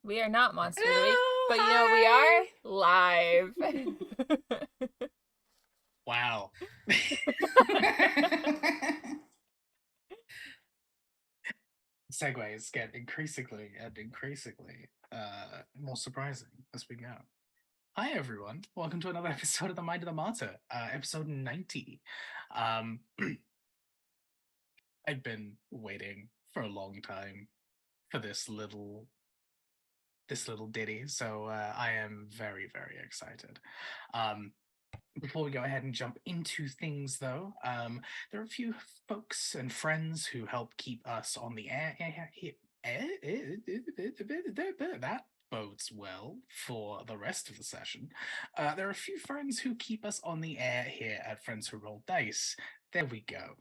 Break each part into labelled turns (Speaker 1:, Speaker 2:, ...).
Speaker 1: We are not Monster of the Week, but you know we are live.
Speaker 2: Wow. Segues get increasingly and increasingly more surprising as we go. Hi everyone, welcome to another episode of the Mind of the Martyr, episode 90. Um, I've been waiting for a long time for this little ditty, so I am very, very excited. Um, Before we go ahead and jump into things, though, there are a few folks and friends who help keep us on the air. That bodes well for the rest of the session. There are a few friends who keep us on the air here at Friends Who Roll Dice. There we go.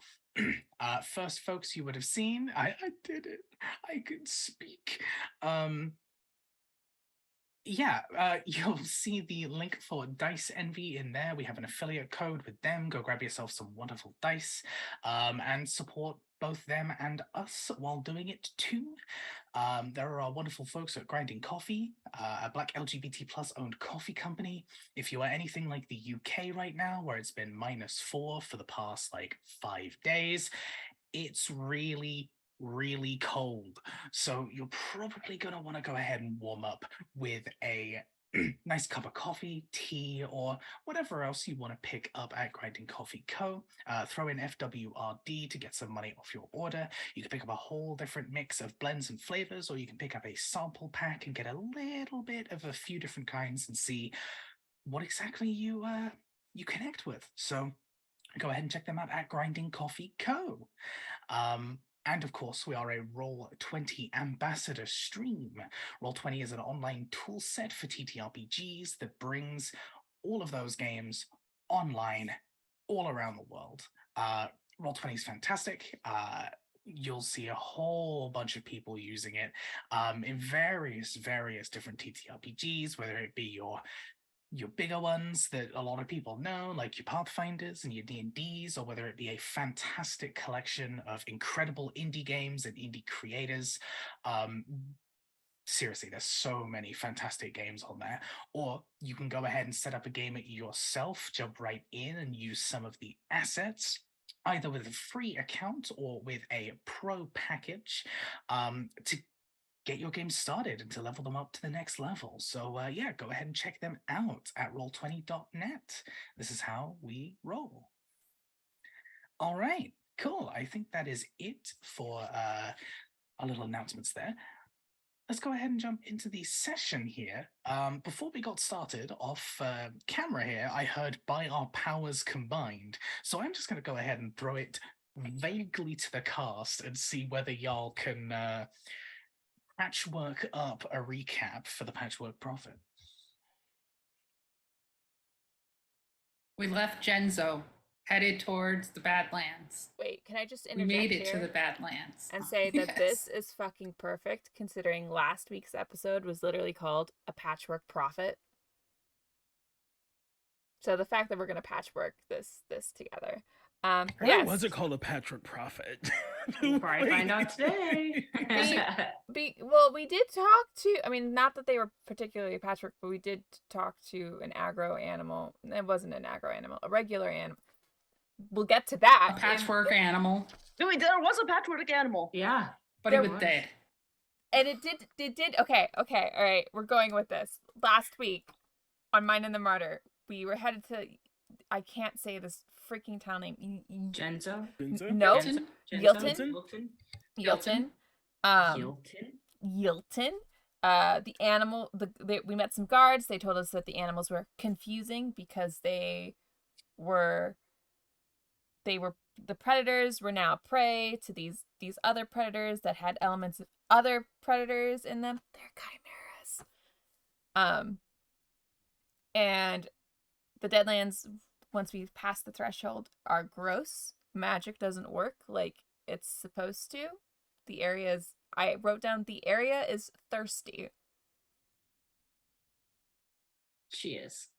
Speaker 2: First, folks, you would have seen. I did it. I could speak. You'll see the link for Dice Envy in there. We have an affiliate code with them. Go grab yourself some wonderful dice and support both them and us while doing it too. There are wonderful folks at Grinding Coffee, a Black LGBT plus owned coffee company. If you are anything like the UK right now, where it's been -4 for the past like 5 days, it's really cold. So you're probably going to want to go ahead and warm up with a nice cup of coffee, tea, or whatever else you want to pick up at Grinding Coffee Co. Throw in FWRD to get some money off your order. You can pick up a whole different mix of blends and flavors, or you can pick up a sample pack and get a little bit of a few different kinds and see what exactly you connect with. So go ahead and check them out at Grinding Coffee Co. And of course, we are a Roll20 ambassador stream. Roll20 is an online tool set for TTRPGs that brings all of those games online all around the world. Roll20 is fantastic. You'll see a whole bunch of people using it in various different TTRPGs, whether it be your bigger ones that a lot of people know, like your Pathfinders and your D&Ds, or whether it be a fantastic collection of incredible indie games and indie creators. Seriously, there's so many fantastic games on there. Or you can go ahead and set up a game yourself, jump right in and use some of the assets, either with a free account or with a pro package, to get your game started and to level them up to the next level. So go ahead and check them out at roll20.net. This is how we roll. All right, cool. I think that is it for our little announcements there. Let's go ahead and jump into the session here. Before we got started off camera here, I heard by our powers combined. So I'm just going to go ahead and throw it vaguely to the cast and see whether y'all can patchwork up a recap for the Patchwork Prophet.
Speaker 3: We left Genzo, headed towards the Badlands.
Speaker 1: Wait, can I just
Speaker 3: We
Speaker 1: interject
Speaker 3: made it
Speaker 1: here
Speaker 3: to the Badlands.
Speaker 1: and say that
Speaker 3: Yes.
Speaker 1: this is fucking perfect, considering last week's episode was literally called A Patchwork Prophet. So the fact that we're gonna patchwork this together.
Speaker 4: Why
Speaker 1: Yes.
Speaker 4: was it called a Patchwork Prophet?
Speaker 5: We'll probably find out today.
Speaker 1: Well, we did talk to, I mean, not that they were particularly patchwork, but we did talk to an aggro animal. It wasn't an aggro animal, a regular animal. We'll get to that.
Speaker 3: A patchwork animal.
Speaker 5: No, there was a patchwork animal.
Speaker 6: Yeah.
Speaker 3: But
Speaker 1: There
Speaker 3: he was dead.
Speaker 1: And it did, okay, all right, we're going with this. Last week, on Mine and the Martyr, we were headed to, I can't say this freaking town name.
Speaker 5: Genzo?
Speaker 1: Nope.
Speaker 3: Yilton?
Speaker 1: Yilton.
Speaker 5: Yilton.
Speaker 1: Yilton. The animal, we met some guards. They told us that the animals were confusing because the predators were now prey to these other predators that had elements of other predators in them. They're chimeras. And the Deadlands, once we pass the threshold, are gross. Magic doesn't work like it's supposed to. I wrote down the area is thirsty.
Speaker 5: She is.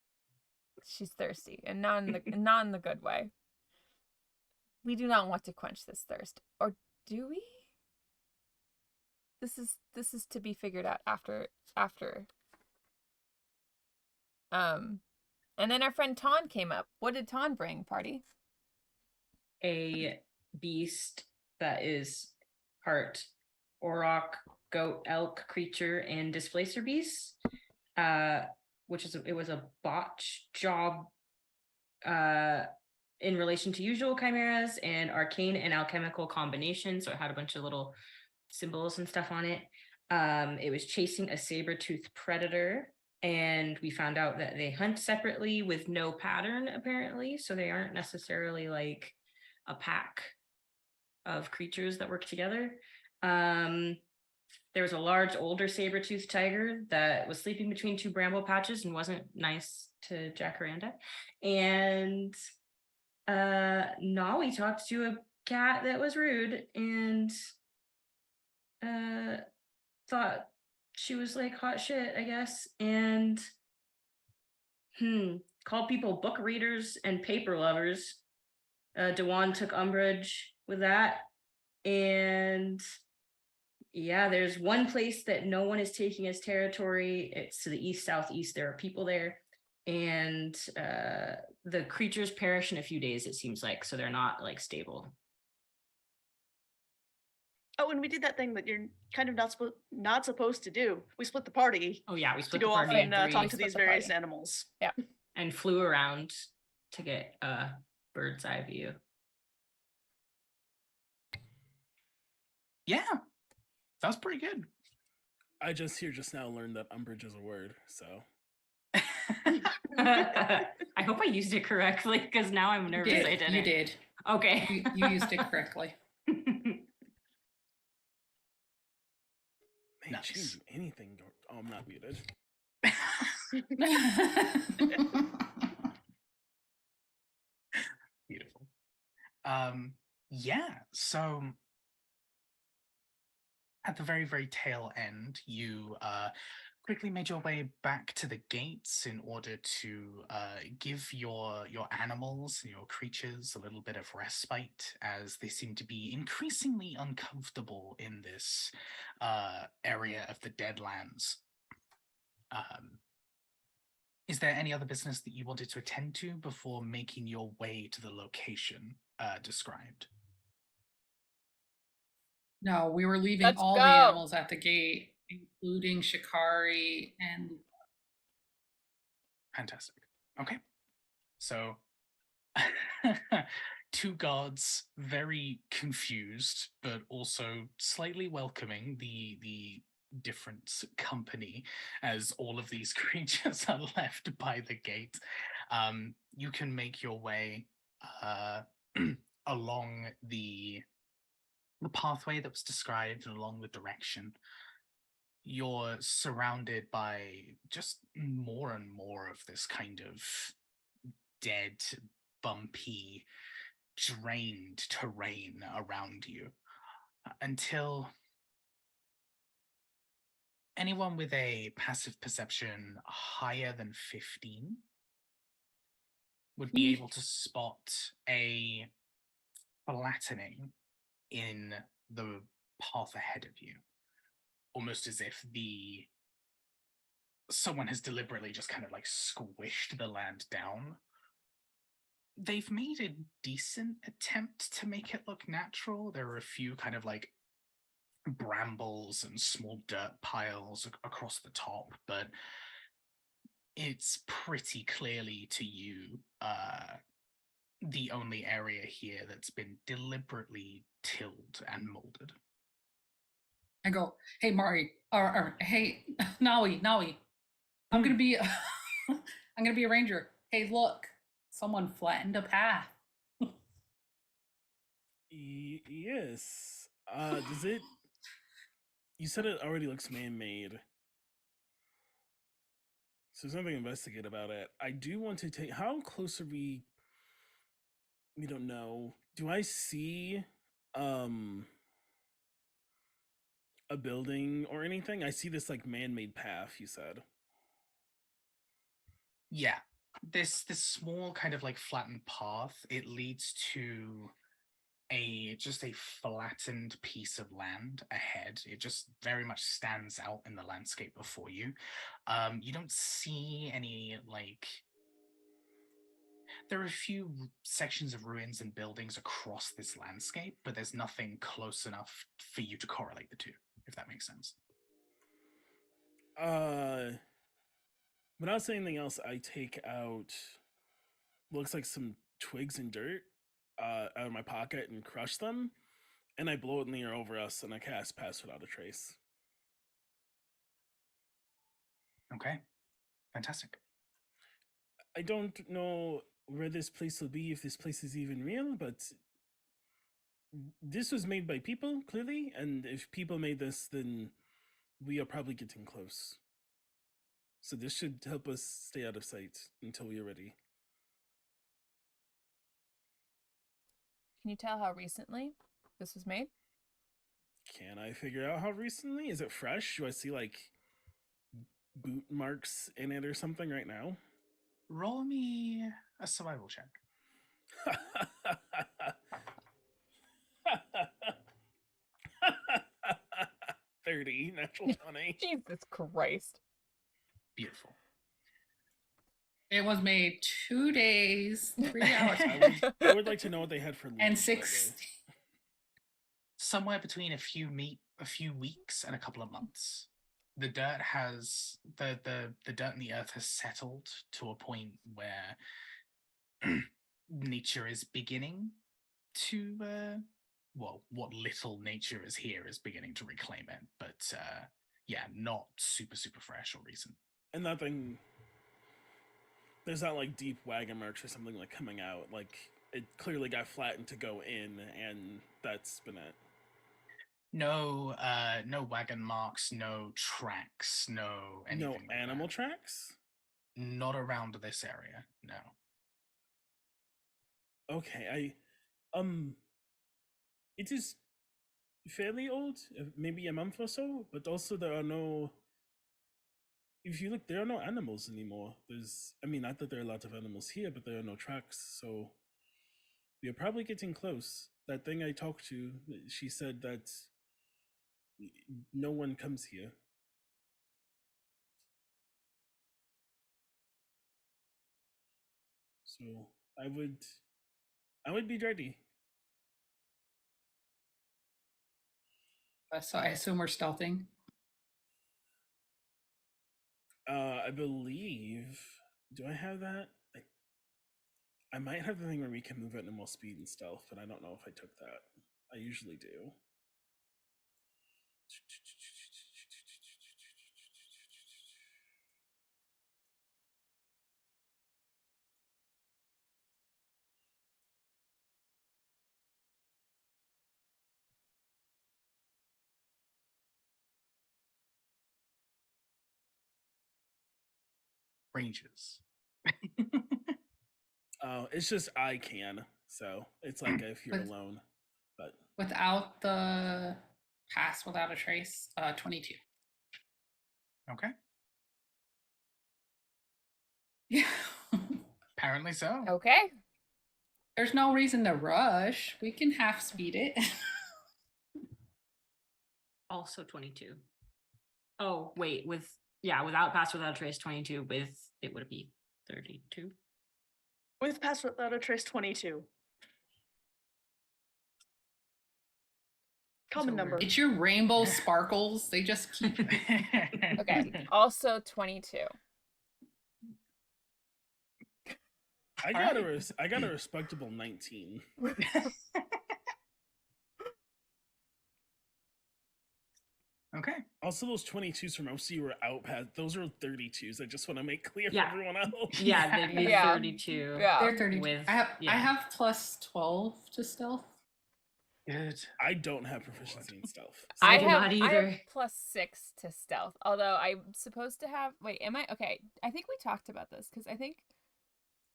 Speaker 1: She's thirsty, and not in the good way. We do not want to quench this thirst, or do we? this is to be figured out after. And then our friend Ton came up. What did Ton bring, party?
Speaker 5: A beast that is part auroch, goat, elk creature, and displacer beast. It was a botch job in relation to usual chimeras and arcane and alchemical combinations. So it had a bunch of little symbols and stuff on it. It was chasing a saber-toothed predator, and we found out that they hunt separately with no pattern, apparently. So they aren't necessarily like a pack of creatures that work together. There was a large older saber-toothed tiger that was sleeping between two bramble patches and wasn't nice to Jacaranda. And Nolly talked to a cat that was rude and thought she was like hot shit, I guess. And called people book readers and paper lovers. Dewan took umbrage with that. And yeah, there's one place that no one is taking as territory. It's to the east southeast. There are people there, and the creatures perish in a few days, it seems like, so they're not like stable.
Speaker 6: Oh, and we did that thing that you're kind of not supposed to do. We split the party
Speaker 5: Oh yeah, we
Speaker 6: to
Speaker 5: split
Speaker 6: go
Speaker 5: the
Speaker 6: off
Speaker 5: party
Speaker 6: and
Speaker 5: in three
Speaker 6: talk to
Speaker 1: Split
Speaker 6: these
Speaker 1: the
Speaker 6: various
Speaker 1: party.
Speaker 6: animals.
Speaker 5: and flew around to get a bird's eye view.
Speaker 2: Yeah, that was pretty good.
Speaker 4: I just now learned that umbrage is a word, so.
Speaker 5: I hope I used it correctly because now I'm nervous I didn't.
Speaker 3: You did.
Speaker 5: Okay.
Speaker 3: You used it correctly.
Speaker 4: Man,
Speaker 2: Nice.
Speaker 4: she didn't do anything. Oh, I'm not muted.
Speaker 2: Beautiful. Yeah, so at the very, very tail end, you quickly made your way back to the gates in order to give your animals and your creatures a little bit of respite, as they seem to be increasingly uncomfortable in this area of the Deadlands. Is there any other business that you wanted to attend to before making your way to the location described?
Speaker 3: No, we were leaving
Speaker 1: Let's
Speaker 3: all the
Speaker 1: go.
Speaker 3: animals at the gate, including Shikari and
Speaker 2: Fantastic. Okay. So, two guards, very confused, but also slightly welcoming the different company as all of these creatures are left by the gate. You can make your way along the pathway that was described and along the direction. You're surrounded by just more and more of this kind of dead, bumpy, drained terrain around you, until anyone with a passive perception higher than 15 would be able to spot a flattening in the path ahead of you, almost as if someone has deliberately just kind of like squished the land down. They've made a decent attempt to make it look natural. There are a few kind of like brambles and small dirt piles across the top, but it's pretty clearly to you the only area here that's been deliberately tilled and molded.
Speaker 3: I go, hey Mari, or hey Nawi, I'm gonna be I'm gonna be a ranger. Hey, look, someone flattened a path.
Speaker 4: Yes. Does it? You said it already looks man-made. So there's nothing to investigate about it. I do want to take. How close are we? We don't know. Do I see a building or anything? I see this like man-made path, you said.
Speaker 2: Yeah. This small kind of like flattened path, it leads to just a flattened piece of land ahead. It just very much stands out in the landscape before you. You don't see any like. There are a few sections of ruins and buildings across this landscape, but there's nothing close enough for you to correlate the two, if that makes sense.
Speaker 4: Without saying anything else, I take out looks like some twigs and dirt out of my pocket and crush them, and I blow it in the air over us, and I cast Pass Without a Trace.
Speaker 2: Okay, fantastic.
Speaker 4: I don't know where this place will be, if this place is even real, but this was made by people, clearly, and if people made this, then we are probably getting close. So this should help us stay out of sight until we are ready.
Speaker 1: Can you tell how recently this was made?
Speaker 4: Can I figure out how recently? Is it fresh? Do I see like boot marks in it or something right now?
Speaker 2: Roll me a survival check.
Speaker 4: 30, natural 20.
Speaker 1: Jesus Christ.
Speaker 2: Beautiful.
Speaker 3: It was made 2 days, 3 hours,
Speaker 4: I would like to know what they had for lunch.
Speaker 3: and
Speaker 4: that
Speaker 3: 6.
Speaker 4: day.
Speaker 2: Somewhere between a few weeks and a couple of months. The dirt has the dirt and the earth has settled to a point where nature is beginning to well, what little nature is here is beginning to reclaim it, but yeah, not super fresh or recent.
Speaker 4: And nothing. There's not like deep wagon marks or something like coming out. Like it clearly got flattened to go in, and that's been it.
Speaker 2: No, no wagon marks, no tracks, no anything.
Speaker 4: No
Speaker 2: like
Speaker 4: animal
Speaker 2: that.
Speaker 4: tracks?
Speaker 2: Not around this area, no.
Speaker 4: Okay, it is fairly old, maybe a month or so, but also there are no. If you look, there are no animals anymore. I mean, not that there are lots of animals here, but there are no tracks, so we are probably getting close. That thing I talked to, she said that no one comes here. So I would be ready.
Speaker 3: So I assume we're stealthing.
Speaker 4: I believe. Do I have that? I might have the thing where we can move at normal speed and stealth, but I don't know if I took that. I usually do.
Speaker 2: Ranges.
Speaker 4: Oh, it's just I can. So it's like if you're alone. But
Speaker 3: Without the Pass Without a Trace, 22.
Speaker 2: Okay.
Speaker 3: Yeah.
Speaker 2: Apparently so.
Speaker 1: Okay.
Speaker 3: There's no reason to rush. We can half speed it.
Speaker 5: Also 22. Oh, wait, without Pass Without a Trace 22, with it would be 32.
Speaker 6: With Pass Without a Trace 22. Common
Speaker 5: So
Speaker 6: number.
Speaker 5: weird.
Speaker 3: It's your rainbow sparkles. They just keep.
Speaker 1: Okay. Also 22.
Speaker 4: I got a respectable 19.
Speaker 2: Okay.
Speaker 4: Also, those 22s from OC were out past. Those are 32s. I just want to make clear
Speaker 5: Yeah.
Speaker 4: for everyone else.
Speaker 5: Yeah, they'd be
Speaker 1: Yeah.
Speaker 5: 32.
Speaker 1: Yeah.
Speaker 3: They're 32.
Speaker 5: With-
Speaker 3: I
Speaker 5: yeah.
Speaker 3: have plus 12 to stealth.
Speaker 2: Good.
Speaker 4: I don't have proficiency in stealth.
Speaker 5: I
Speaker 1: I
Speaker 5: do
Speaker 1: have
Speaker 5: not
Speaker 1: I
Speaker 5: either.
Speaker 1: have +6 to stealth. Although I'm supposed to have. Wait, am I? Okay. I think we talked about this because I think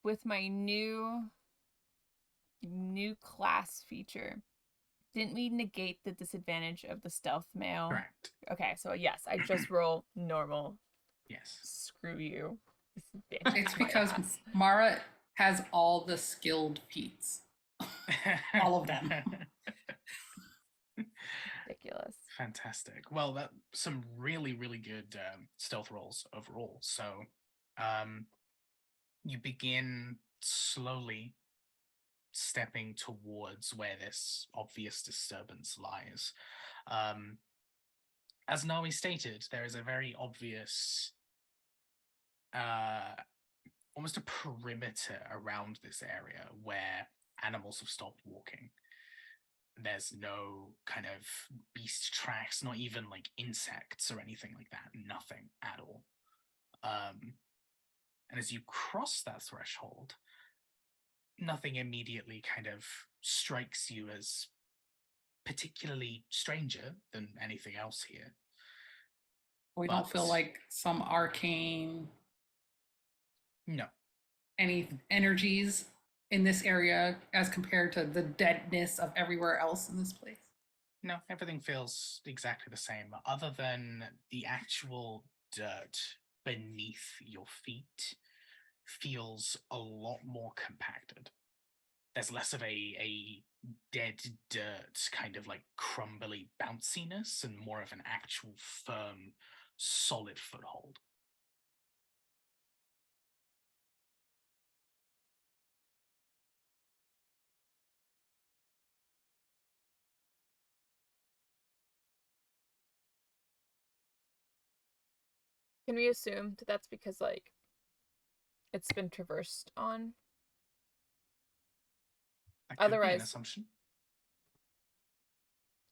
Speaker 1: with my new class feature, didn't we negate the disadvantage of the stealth mail?
Speaker 2: Correct.
Speaker 1: Okay, so yes, I just roll normal.
Speaker 2: Yes.
Speaker 1: Screw you. Disadvantage
Speaker 3: It's
Speaker 1: my
Speaker 3: because
Speaker 1: ass.
Speaker 3: Mara has all the skilled feats. All of them.
Speaker 1: Ridiculous.
Speaker 2: Fantastic. Well, that some really, really good stealth rolls overall. So, you begin slowly stepping towards where this obvious disturbance lies. As Nawi stated, there is a very obvious, almost a perimeter around this area where animals have stopped walking. There's no kind of beast tracks, not even like insects or anything like that. Nothing at all. And as you cross that threshold, nothing immediately kind of strikes you as particularly stranger than anything else here.
Speaker 3: We don't feel
Speaker 2: But-
Speaker 3: like some arcane
Speaker 2: No.
Speaker 3: any energies in this area as compared to the deadness of everywhere else in this place.
Speaker 2: No, everything feels exactly the same, other than the actual dirt beneath your feet feels a lot more compacted. There's less of a dead dirt kind of like crumbly bounciness and more of an actual firm, solid foothold.
Speaker 1: Can we assume that that's because, like, it's been traversed on?
Speaker 2: That could be an
Speaker 1: Otherwise-
Speaker 2: assumption.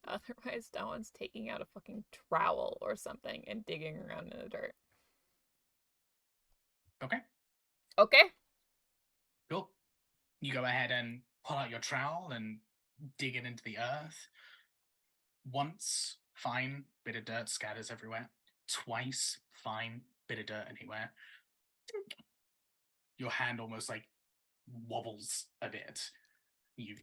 Speaker 1: Otherwise, that one's taking out a fucking trowel or something and digging around in the dirt.
Speaker 2: Okay,
Speaker 1: Okay.
Speaker 2: cool. You go ahead and pull out your trowel and dig it into the earth. Once, fine, bit of dirt scatters everywhere. Twice, fine, bit of dirt anywhere. Your hand almost like wobbles a bit. You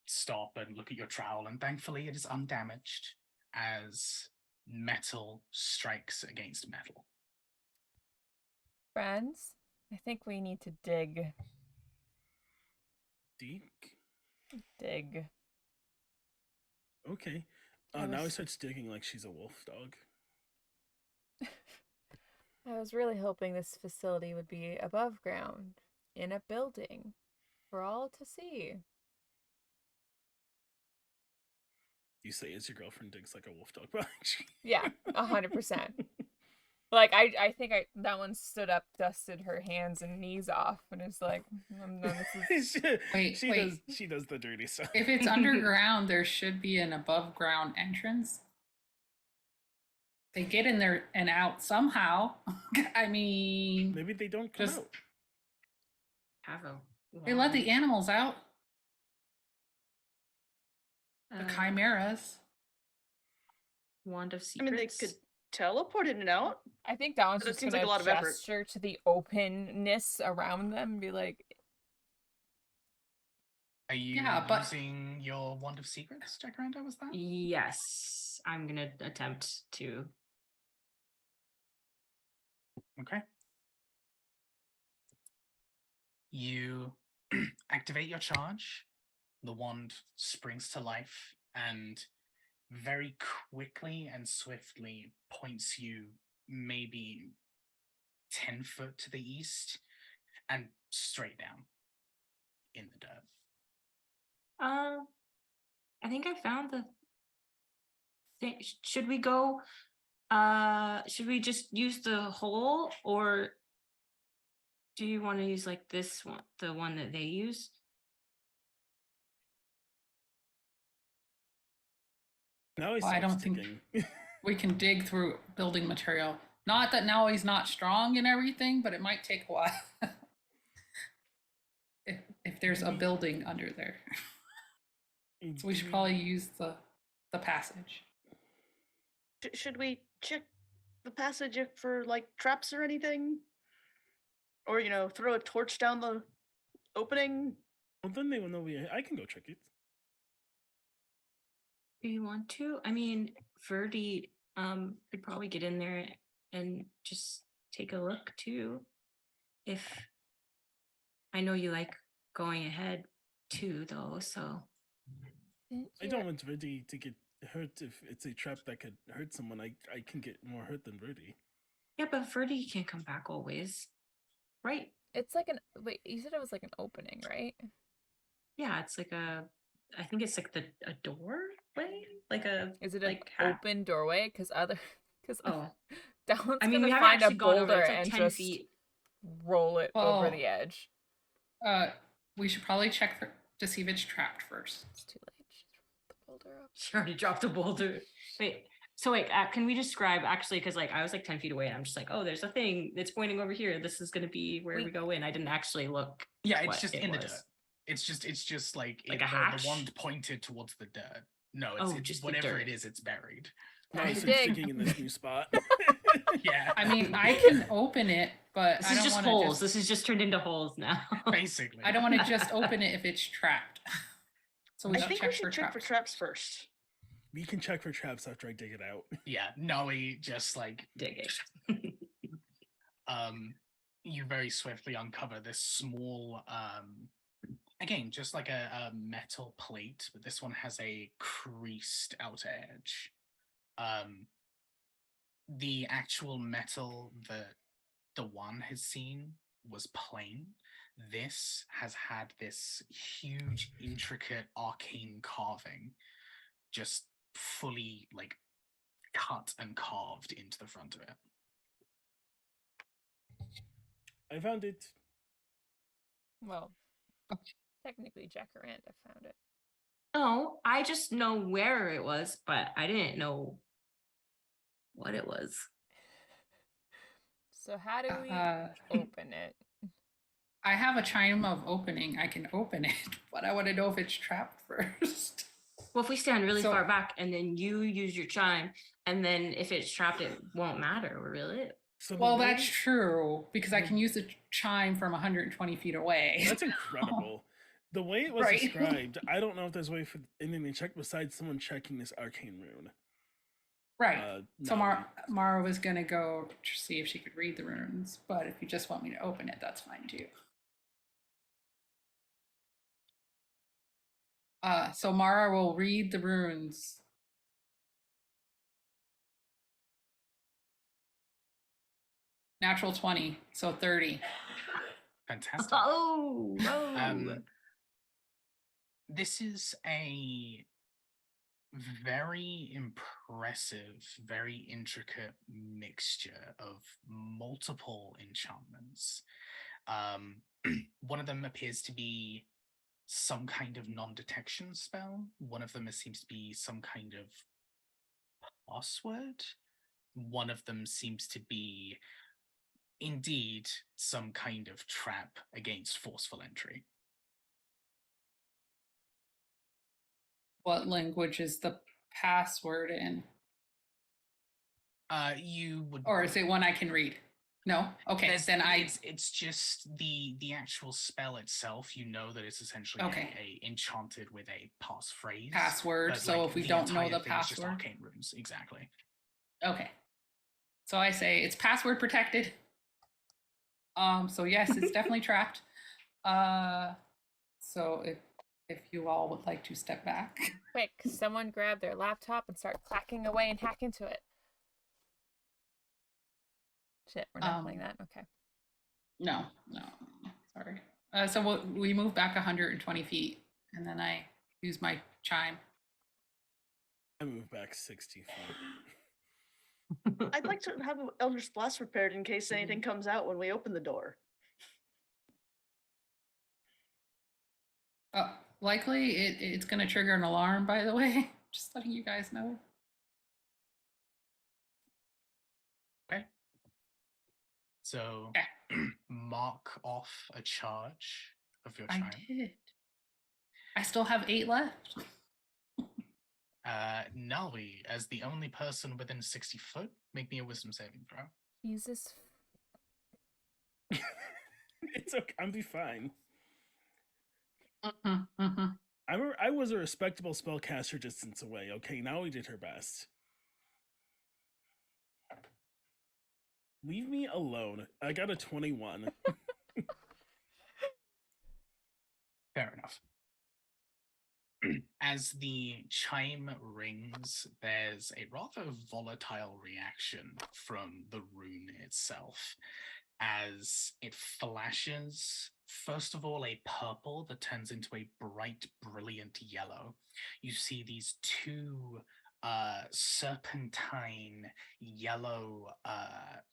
Speaker 2: stop and look at your trowel, and thankfully it is undamaged as metal strikes against metal.
Speaker 1: Friends, I think we need to dig.
Speaker 4: Deek.
Speaker 1: Dig.
Speaker 4: Okay.
Speaker 1: I
Speaker 4: Now he
Speaker 1: was-
Speaker 4: starts digging like she's a wolf dog.
Speaker 1: I was really hoping this facility would be above ground, in a building, for all to see.
Speaker 4: You say as your girlfriend digs like a wolf dog, but
Speaker 1: Yeah, 100%. Like, I think that one stood up, dusted her hands and knees off, and is like, no, this is...
Speaker 3: Wait.
Speaker 4: She does the dirty stuff.
Speaker 3: If it's underground, there should be an above ground entrance. They get in there and out somehow. I mean,
Speaker 4: Maybe they don't come
Speaker 3: Just-
Speaker 4: out.
Speaker 5: Have a
Speaker 3: they let the animals out, the
Speaker 5: uh,
Speaker 3: chimeras.
Speaker 5: wand of
Speaker 6: I
Speaker 5: secrets.
Speaker 6: mean, they could teleport in and out.
Speaker 1: I think that one's
Speaker 6: That
Speaker 1: just
Speaker 6: seems
Speaker 1: gonna
Speaker 6: like a lot of effort.
Speaker 1: gesture to the openness around them and be like,
Speaker 2: Are you
Speaker 3: Yeah, but-
Speaker 2: using your Wand of Secrets, Jacaranda, was that?
Speaker 5: Yes, I'm gonna attempt to.
Speaker 2: Okay. You activate your charge. The wand springs to life and very quickly and swiftly points you maybe 10 foot to the east and straight down in the dirt.
Speaker 5: I think I found the thing. Should we go? Should we just use the hole, or do you want to use like this one, the one that they use?
Speaker 4: Now he
Speaker 3: Well, I
Speaker 4: starts
Speaker 3: don't think-
Speaker 4: digging.
Speaker 3: We can dig through building material. Not that now he's not strong and everything, but it might take a while. if there's a building under there. So we should probably use the passage.
Speaker 6: Should we check the passage for like traps or anything? Or, you know, throw a torch down the opening?
Speaker 4: Well, then they will know I can go check it.
Speaker 5: Do you want to? I mean, Verdi could probably get in there and just take a look too. If I know you like going ahead 2 though, so
Speaker 4: I don't want Verdi to get hurt if it's a trap that could hurt someone. I can get more hurt than Verdi.
Speaker 5: yeah, but Ferdy can't come back always, right?
Speaker 1: It's like wait, you said it was like an opening, right?
Speaker 5: Yeah, it's like I think it's like a doorway, like a
Speaker 1: Is it an
Speaker 5: like
Speaker 1: open doorway? Because
Speaker 5: Oh,
Speaker 1: Dallin's
Speaker 5: I mean,
Speaker 1: gonna
Speaker 5: we haven't
Speaker 1: find a
Speaker 5: actually gone over.
Speaker 1: boulder
Speaker 5: It's like
Speaker 1: and
Speaker 5: 10
Speaker 1: just
Speaker 5: feet.
Speaker 1: roll it over
Speaker 3: Oh.
Speaker 1: the edge.
Speaker 3: We should probably check to see if it's trapped first.
Speaker 1: It's too late. She's rolled the boulder up.
Speaker 5: She already dropped a boulder. Wait, so wait, can we describe actually? Because like I was like 10 feet away, and I'm just like, oh, there's a thing that's pointing over here. This is gonna be where we go in. I didn't actually look.
Speaker 2: Yeah, it's
Speaker 5: what
Speaker 2: just
Speaker 5: it
Speaker 2: in the
Speaker 5: was.
Speaker 2: dirt. It's just like,
Speaker 5: Like a
Speaker 2: the
Speaker 5: hatch?
Speaker 2: wand pointed towards the dirt. No,
Speaker 5: Oh,
Speaker 2: it's
Speaker 5: just the
Speaker 2: whatever
Speaker 5: dirt.
Speaker 2: it is, it's buried.
Speaker 1: Time
Speaker 4: Nice
Speaker 1: to
Speaker 4: and
Speaker 1: dig.
Speaker 4: sticking in this new spot.
Speaker 2: Yeah.
Speaker 3: I mean, I can open it, but
Speaker 5: This
Speaker 3: I
Speaker 5: is
Speaker 3: don't
Speaker 5: just
Speaker 3: want
Speaker 5: holes.
Speaker 3: to
Speaker 5: This is just turned into holes now.
Speaker 2: Basically.
Speaker 3: I don't want to just open it if it's trapped. So we
Speaker 6: I
Speaker 3: should
Speaker 6: think
Speaker 3: check
Speaker 6: we should check for traps first.
Speaker 4: We can check for traps after I dig it out.
Speaker 2: Yeah, Noe just like
Speaker 5: Dig it.
Speaker 2: you very swiftly uncover this small again, just like a metal plate, but this one has a creased outer edge. The actual metal that the one has seen was plain. This has had this huge, intricate, arcane carving, just fully like cut and carved into the front of it.
Speaker 4: I found it.
Speaker 1: Well, technically, Jacaranda found it.
Speaker 5: No, I just know where it was, but I didn't know what it was.
Speaker 1: So how do we open it?
Speaker 3: I have a chime of opening. I can open it, but I want to know if it's trapped first.
Speaker 5: Well, if we stand really
Speaker 3: So-
Speaker 5: far back and then you use your chime, and then if it's trapped, it won't matter, will it?
Speaker 4: So
Speaker 3: Well, that's true because I can use the chime from 120 feet away.
Speaker 4: That's incredible. The way it was
Speaker 3: Right.
Speaker 4: described, I don't know if there's a way for anything to check besides someone checking this arcane rune.
Speaker 3: Right. So
Speaker 4: no.
Speaker 3: Mara was gonna go to see if she could read the runes, but if you just want me to open it, that's fine too. So Mara will read the runes. Natural 20, so 30.
Speaker 2: Fantastic.
Speaker 5: Oh,
Speaker 2: This is a very impressive, very intricate mixture of multiple enchantments. One of them appears to be some kind of non-detection spell. One of them seems to be some kind of password. One of them seems to be indeed some kind of trap against forceful entry.
Speaker 3: What language is the password in?
Speaker 2: You would,
Speaker 3: Or is it one I can read? No? Okay, then
Speaker 2: it's just the actual spell itself. You know that it's essentially
Speaker 3: Okay.
Speaker 2: a enchanted with a passphrase.
Speaker 3: Password.
Speaker 2: but,
Speaker 3: So
Speaker 2: like,
Speaker 3: if we
Speaker 2: the
Speaker 3: don't know
Speaker 2: entire
Speaker 3: the
Speaker 2: thing is just
Speaker 3: password.
Speaker 2: arcane runes, exactly.
Speaker 3: Okay. So I say it's password protected. So yes, it's definitely trapped. So if you all would like to step back.
Speaker 1: Quick, someone grab their laptop and start clacking away and hack into it. Shit, we're not playing that. Okay.
Speaker 3: No, sorry. So we move back 120 feet, and then I use my chime.
Speaker 4: I moved back 60 feet.
Speaker 6: I'd like to have an Eldritch Blast prepared in case anything comes out when we open the door.
Speaker 3: Likely, it's going to trigger an alarm, by the way. Just letting you guys know.
Speaker 2: Okay. So mark off a charge of your chime.
Speaker 3: I did. I still have 8 left.
Speaker 2: Nalvi, as the only person within 60 foot, make me a wisdom saving throw.
Speaker 1: Jesus.
Speaker 4: It's okay. I'll be fine.
Speaker 3: Mm-hmm.
Speaker 4: I was a respectable spellcaster distance away. Okay, now we did her best. Leave me alone. I got a 21.
Speaker 2: Fair enough. as the chime rings, there's a rather volatile reaction from the rune itself as it flashes, first of all, a purple that turns into a bright, brilliant yellow. You see these two serpentine yellow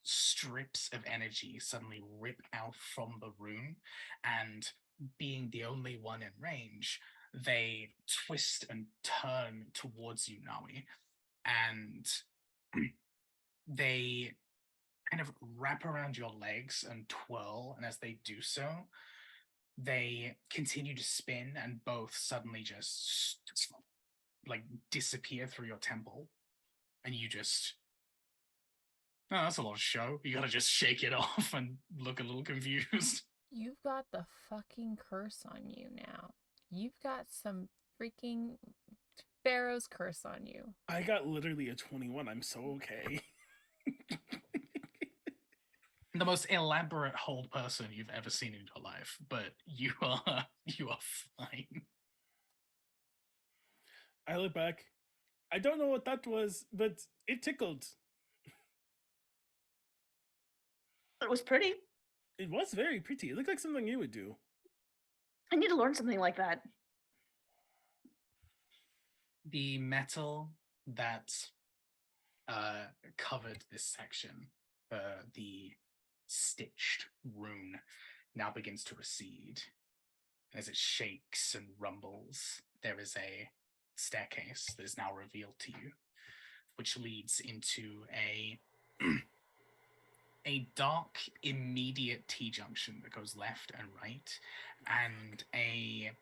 Speaker 2: strips of energy suddenly rip out from the rune, and being the only one in range, they twist and turn towards you, Nawi, and they kind of wrap around your legs and twirl, and as they do so, they continue to spin and both suddenly just like disappear through your temple, and you just, oh, that's a lot of show. You gotta just shake it off and look a little confused.
Speaker 1: You've got the fucking curse on you now. You've got some freaking Pharaoh's curse on you.
Speaker 4: I got literally a 21. I'm so okay.
Speaker 2: The most elaborate hold person you've ever seen in your life, but you are fine.
Speaker 4: I look back. I don't know what that was, but it tickled.
Speaker 6: It was pretty.
Speaker 4: It was very pretty. It looked like something you would do.
Speaker 6: I need to learn something like that.
Speaker 2: The metal that covered this section, the stitched rune, now begins to recede. As it shakes and rumbles, there is a staircase that is now revealed to you, which leads into a dark, immediate T-junction that goes left and right, and a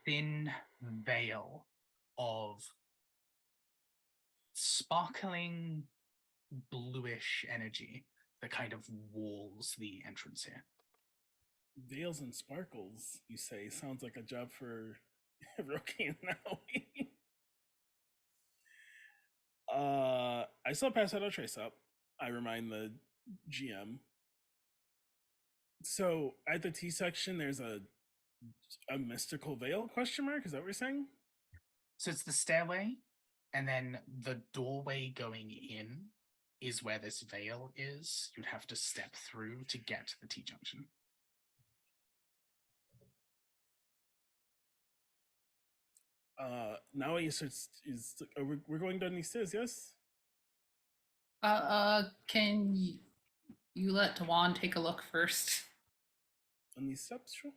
Speaker 2: thin veil of sparkling bluish energy that kind of walls the entrance here.
Speaker 4: Veils and sparkles, you say? Sounds like a job for Roki and Naui. I still pass out a trace up. I remind the GM. So at the T section, there's a mystical veil ? Is that what you're saying?
Speaker 2: So it's the stairway, and then the doorway going in is where this veil is. You'd have to step through to get to the T-junction.
Speaker 4: Now we're going down these stairs, yes?
Speaker 3: Can you let Dewan take a look first?
Speaker 4: On these steps, sure.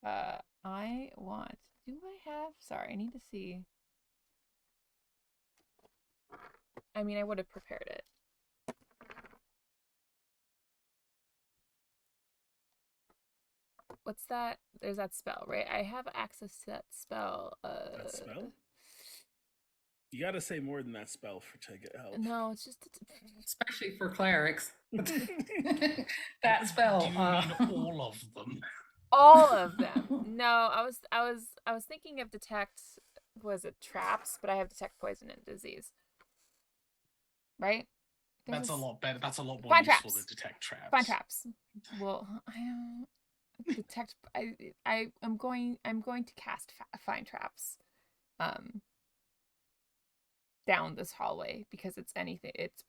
Speaker 1: I want. Do I have? Sorry, I need to see. I mean, I would have prepared it. What's that? There's that spell, right? I have access to that spell.
Speaker 4: That spell? You gotta say more than that spell to get help.
Speaker 1: No, it's just
Speaker 3: Especially for clerics. That spell.
Speaker 2: Do you mean all of them?
Speaker 1: all of them. No, I was thinking of detect. Was it traps? But I have detect poison and disease. Right?
Speaker 2: That's a lot better. That's a lot more
Speaker 1: Find
Speaker 2: useful
Speaker 1: traps.
Speaker 2: than detect traps.
Speaker 1: Find traps. Well, I detect. I'm going to cast find traps. Down this hallway because it's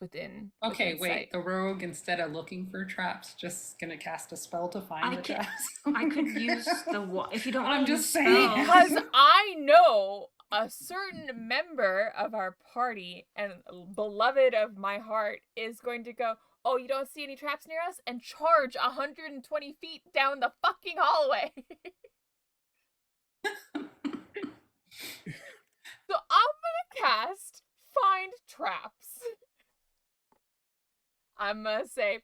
Speaker 1: within.
Speaker 3: Okay,
Speaker 1: within
Speaker 3: wait.
Speaker 1: sight.
Speaker 3: The rogue, instead of looking for traps, just gonna cast a spell to find the traps.
Speaker 5: I could use if you don't.
Speaker 3: I'm
Speaker 5: own
Speaker 3: just
Speaker 5: the
Speaker 3: saying.
Speaker 5: spell.
Speaker 1: Because I know a certain member of our party and beloved of my heart is going to go, oh, you don't see any traps near us? And charge 120 feet down the fucking hallway. So I'm gonna cast Find Traps. I'm gonna say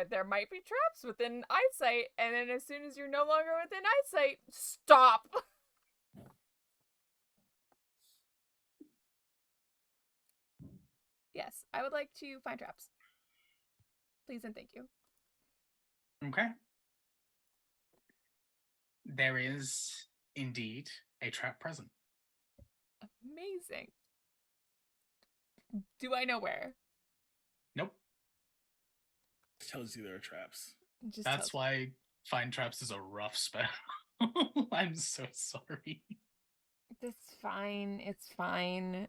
Speaker 1: there might be traps within eyesight, and then as soon as you're no longer within eyesight, stop. Yes, I would like to find traps. Please and thank you.
Speaker 2: Okay. There is indeed a trap present.
Speaker 1: Amazing. Do I know where?
Speaker 2: Nope.
Speaker 4: It tells you there are traps.
Speaker 1: Just
Speaker 2: That's why find traps is a rough spell. I'm so sorry.
Speaker 1: It's fine. It's fine.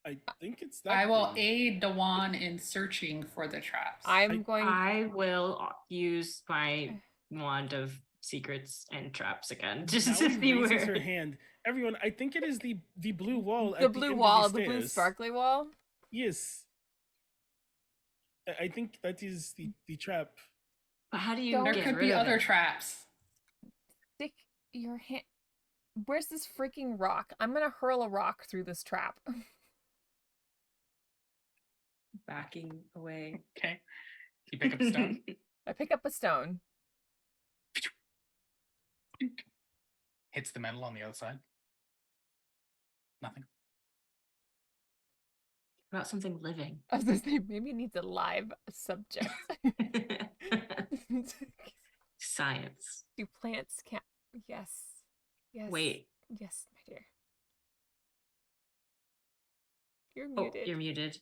Speaker 4: I think it's that.
Speaker 3: I will
Speaker 4: big.
Speaker 3: aid Dewan in searching for the traps.
Speaker 1: I'm going.
Speaker 5: I will use my wand of secrets and traps again, just to
Speaker 4: Maui
Speaker 5: see
Speaker 4: raises her
Speaker 5: where.
Speaker 4: hand. Everyone, I think it is the blue wall
Speaker 1: The
Speaker 4: at
Speaker 1: blue
Speaker 4: the end
Speaker 1: wall,
Speaker 4: of the
Speaker 1: the blue
Speaker 4: stairs.
Speaker 1: sparkly wall.
Speaker 4: Yes. I think that is the trap.
Speaker 5: But how do you
Speaker 1: Don't-
Speaker 3: There
Speaker 5: get
Speaker 3: could
Speaker 5: rid
Speaker 3: be
Speaker 5: of
Speaker 3: other
Speaker 5: it?
Speaker 3: traps.
Speaker 1: Stick your hand. Where's this freaking rock? I'm gonna hurl a rock through this trap.
Speaker 5: Backing away.
Speaker 2: Okay. You pick up a stone.
Speaker 1: I pick up a stone.
Speaker 2: Hits the metal on the other side. Nothing.
Speaker 5: About something living.
Speaker 1: I was gonna say maybe it needs a live subject.
Speaker 5: Science.
Speaker 1: Do plants count? Yes. Yes.
Speaker 5: Wait.
Speaker 1: Yes, my dear. You're
Speaker 5: Oh,
Speaker 1: muted.
Speaker 5: you're muted.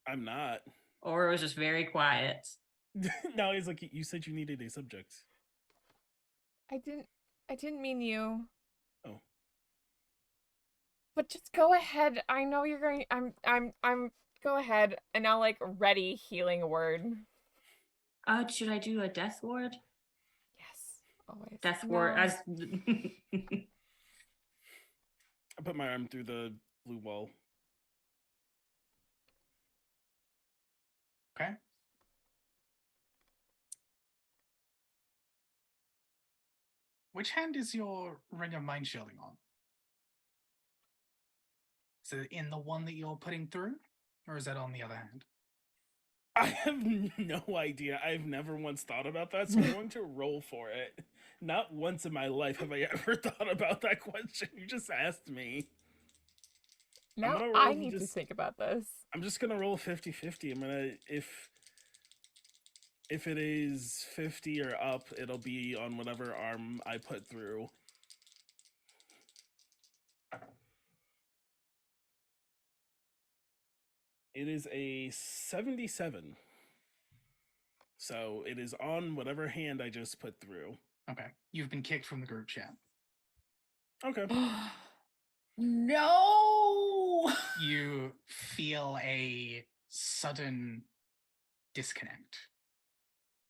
Speaker 4: I'm not.
Speaker 5: Or it was just very quiet.
Speaker 4: No, it's like you said you needed a subject.
Speaker 1: I didn't mean you.
Speaker 4: Oh.
Speaker 1: But just go ahead. I know you're going. I'm. Go ahead, and I'll like ready healing word.
Speaker 5: Should I do a death ward?
Speaker 1: Yes, always.
Speaker 5: Death ward
Speaker 1: No.
Speaker 5: as
Speaker 4: I put my arm through the blue wall.
Speaker 2: Okay. Which hand is your ring of mind shielding on? Is it in the one that you're putting through? Or is that on the other hand?
Speaker 4: I have no idea. I've never once thought about that, so I'm going to roll for it. Not once in my life have I ever thought about that question. You just asked me.
Speaker 1: Now
Speaker 4: gonna roll
Speaker 1: I need to
Speaker 4: just-
Speaker 1: think about this.
Speaker 4: I'm just gonna roll 50-50. I'm gonna if it is 50 or up, it'll be on whatever arm I put through. It is a 77. So it is on whatever hand I just put through.
Speaker 2: Okay. You've been kicked from the group chat.
Speaker 4: Okay.
Speaker 3: No.
Speaker 2: You feel a sudden disconnect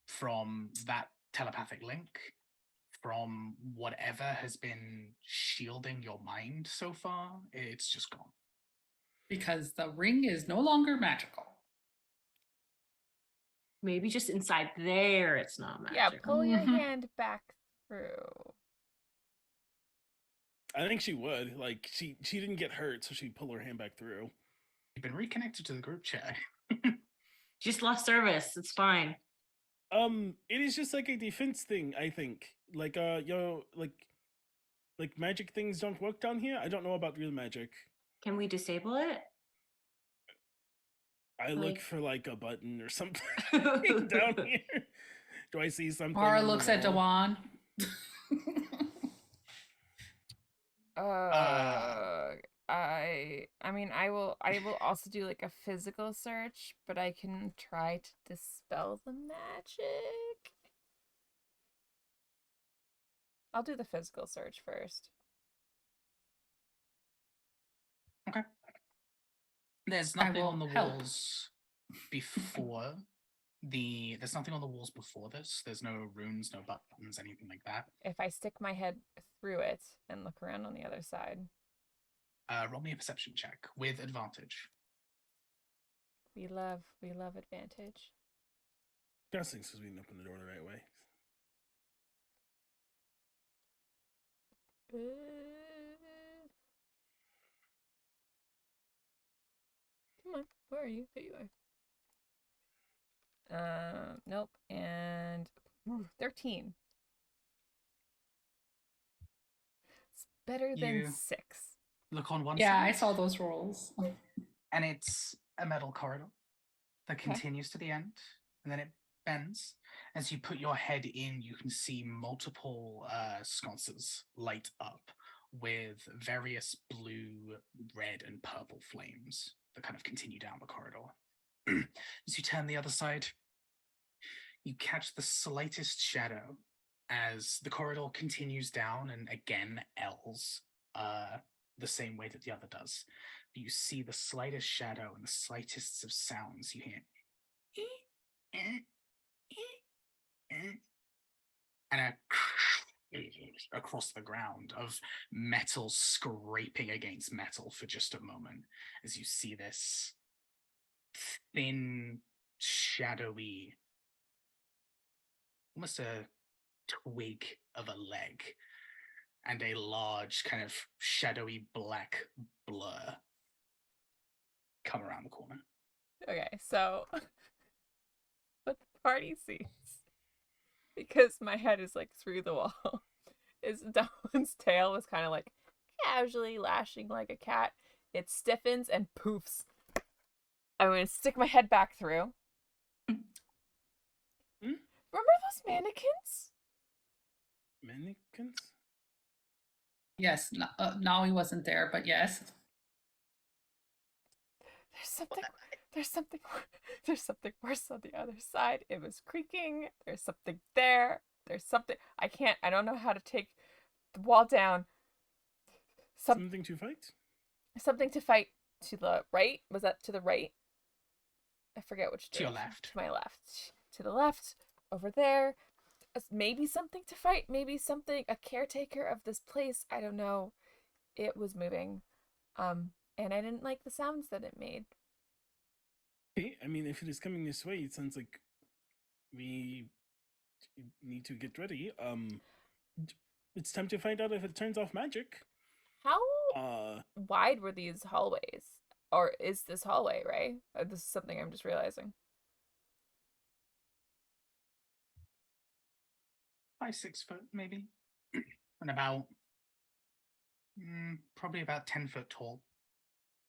Speaker 2: from that telepathic link, from whatever has been shielding your mind so far. It's just gone.
Speaker 3: Because the ring is no longer magical.
Speaker 5: maybe just inside there it's not magic.
Speaker 1: Yeah, pull your
Speaker 3: Mhm.
Speaker 1: hand back through.
Speaker 4: I think she would. Like she didn't get hurt, so she'd pull her hand back through.
Speaker 2: You've been reconnected to the group chat.
Speaker 5: Just lost service. It's fine.
Speaker 4: It is just like a defense thing, I think. Like like magic things don't work down here. I don't know about real magic.
Speaker 5: Can we disable it?
Speaker 4: I look
Speaker 5: Like-
Speaker 4: for like a button or something down here. Do I see something?
Speaker 3: Mara
Speaker 4: on the
Speaker 3: looks at
Speaker 4: wall?
Speaker 3: Dewan.
Speaker 1: I mean I will also do like a physical search, but I can try to dispel the magic. I'll do the physical search first.
Speaker 2: Okay. There's
Speaker 3: I
Speaker 2: nothing
Speaker 3: will
Speaker 2: on the
Speaker 3: help.
Speaker 2: walls before there's nothing on the walls before this. There's no runes, no buttons, anything like that.
Speaker 1: If I stick my head through it and look around on the other side.
Speaker 2: Roll me a perception check with advantage.
Speaker 1: We love advantage.
Speaker 4: Guessing because we didn't open the door the right way.
Speaker 1: Come on, where are you? There you are. Nope, and 13. It's better than
Speaker 2: You-
Speaker 1: 6.
Speaker 2: Look on one
Speaker 3: Yeah,
Speaker 2: side.
Speaker 3: I saw those rolls.
Speaker 2: And it's a metal corridor that
Speaker 1: Okay.
Speaker 2: continues to the end, and then it bends. As you put your head in, you can see multiple sconces light up with various blue, red, and purple flames that kind of continue down the corridor. As you turn the other side, you catch the slightest shadow as the corridor continues down and again L's the same way that the other does. You see the slightest shadow and the slightest of sounds you hear. And across the ground of metal scraping against metal for just a moment as you see this thin, shadowy, almost a twig of a leg and a large kind of shadowy black blur come around the corner.
Speaker 1: Okay, so what the party sees, because my head is like through the wall, is Darwin's tail was kind of like casually lashing like a cat. It stiffens and poofs. I'm going to stick my head back through.
Speaker 4: Hmm?
Speaker 1: Remember those mannequins?
Speaker 4: Mannequins?
Speaker 3: Yes, now he wasn't there, but yes.
Speaker 1: There's something worse on the other side. It was creaking. There's something there. There's something. I don't know how to take the wall down.
Speaker 4: Something to fight?
Speaker 1: Something to fight to the right. Was that to the right? I forget which
Speaker 2: To your
Speaker 1: direction.
Speaker 2: left.
Speaker 1: To my left. To the left. Over there. Maybe something to fight. Maybe something. A caretaker of this place. I don't know. It was moving. And I didn't like the sounds that it made.
Speaker 4: Okay, I mean, if it is coming this way, it sounds like we need to get ready. It's time to find out if it turns off magic.
Speaker 1: How wide were these hallways? Or is this hallway, right? This is something I'm just realizing.
Speaker 2: 5-6 foot, maybe. And about probably about 10 foot tall.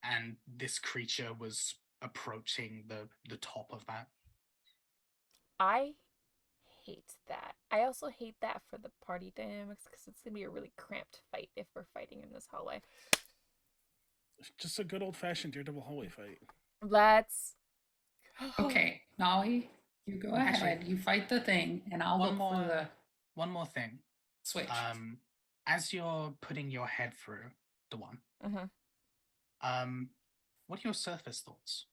Speaker 2: And this creature was approaching the top of that.
Speaker 1: I hate that. I also hate that for the party dynamics because it's gonna be a really cramped fight if we're fighting in this hallway.
Speaker 4: Just a good old-fashioned Daredevil hallway fight.
Speaker 1: Let's
Speaker 3: Okay, Nolly, you go
Speaker 2: Actually,
Speaker 3: ahead. You fight the thing, and I'll look for the
Speaker 2: one more thing.
Speaker 3: switch.
Speaker 2: As you're putting your head through the one, what are your surface thoughts?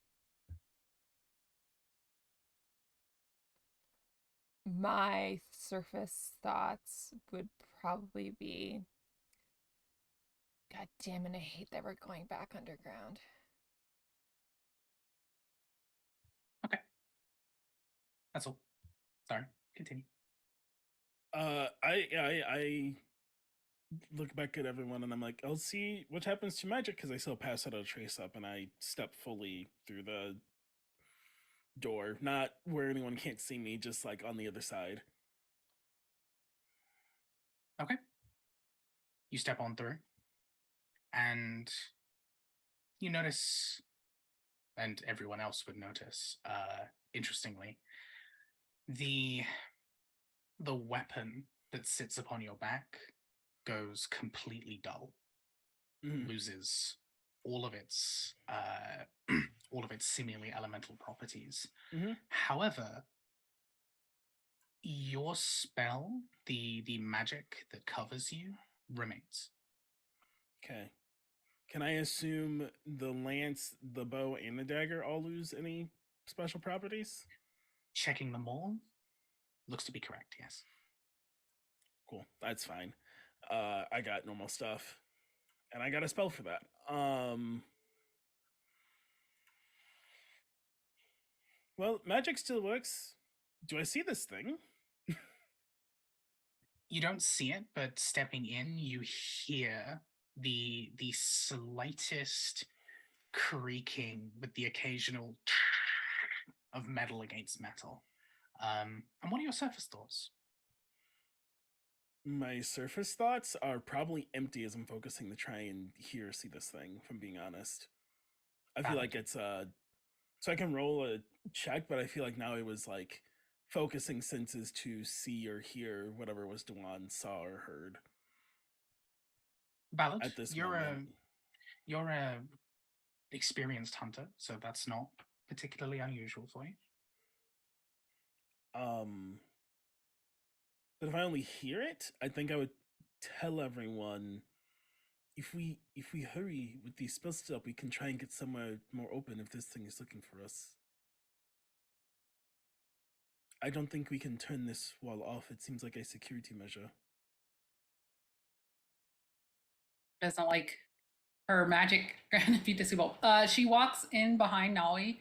Speaker 1: My surface thoughts would probably be, God damn it, I hate that we're going back underground.
Speaker 2: Okay. That's all. Sorry, continue.
Speaker 4: I look back at everyone and I'm like, I'll see what happens to magic because I still pass out a trace up and I step fully through the door, not where anyone can't see me, just like on the other side.
Speaker 2: Okay. You step on through, and you notice, and everyone else would notice, interestingly, the weapon that sits upon your back goes completely dull, loses all of its seemingly elemental properties. However, your spell, the magic that covers you, remains.
Speaker 4: Okay. Can I assume the lance, the bow, and the dagger all lose any special properties?
Speaker 2: Checking them all, looks to be correct, yes.
Speaker 4: Cool, that's fine. I got normal stuff, and I got a spell for that. Well, magic still works. Do I see this thing?
Speaker 2: You don't see it, but stepping in, you hear the slightest creaking with the occasional of metal against metal. And what are your surface thoughts?
Speaker 4: My surface thoughts are probably empty as I'm focusing to try and see this thing, if I'm being honest. I feel like it's so I can roll a check, but I feel like now it was like focusing senses to see or hear whatever was Dewan saw or heard.
Speaker 2: Valid.
Speaker 4: At this
Speaker 2: you're
Speaker 4: moment.
Speaker 2: You're a experienced hunter, so that's not particularly unusual for you.
Speaker 4: But if I only hear it, I think I would tell everyone if we hurry with these spell stuff, we can try and get somewhere more open if this thing is looking for us. I don't think we can turn this wall off. It seems like a security measure.
Speaker 3: Doesn't like her magic gonna be disabled. She walks in behind Naui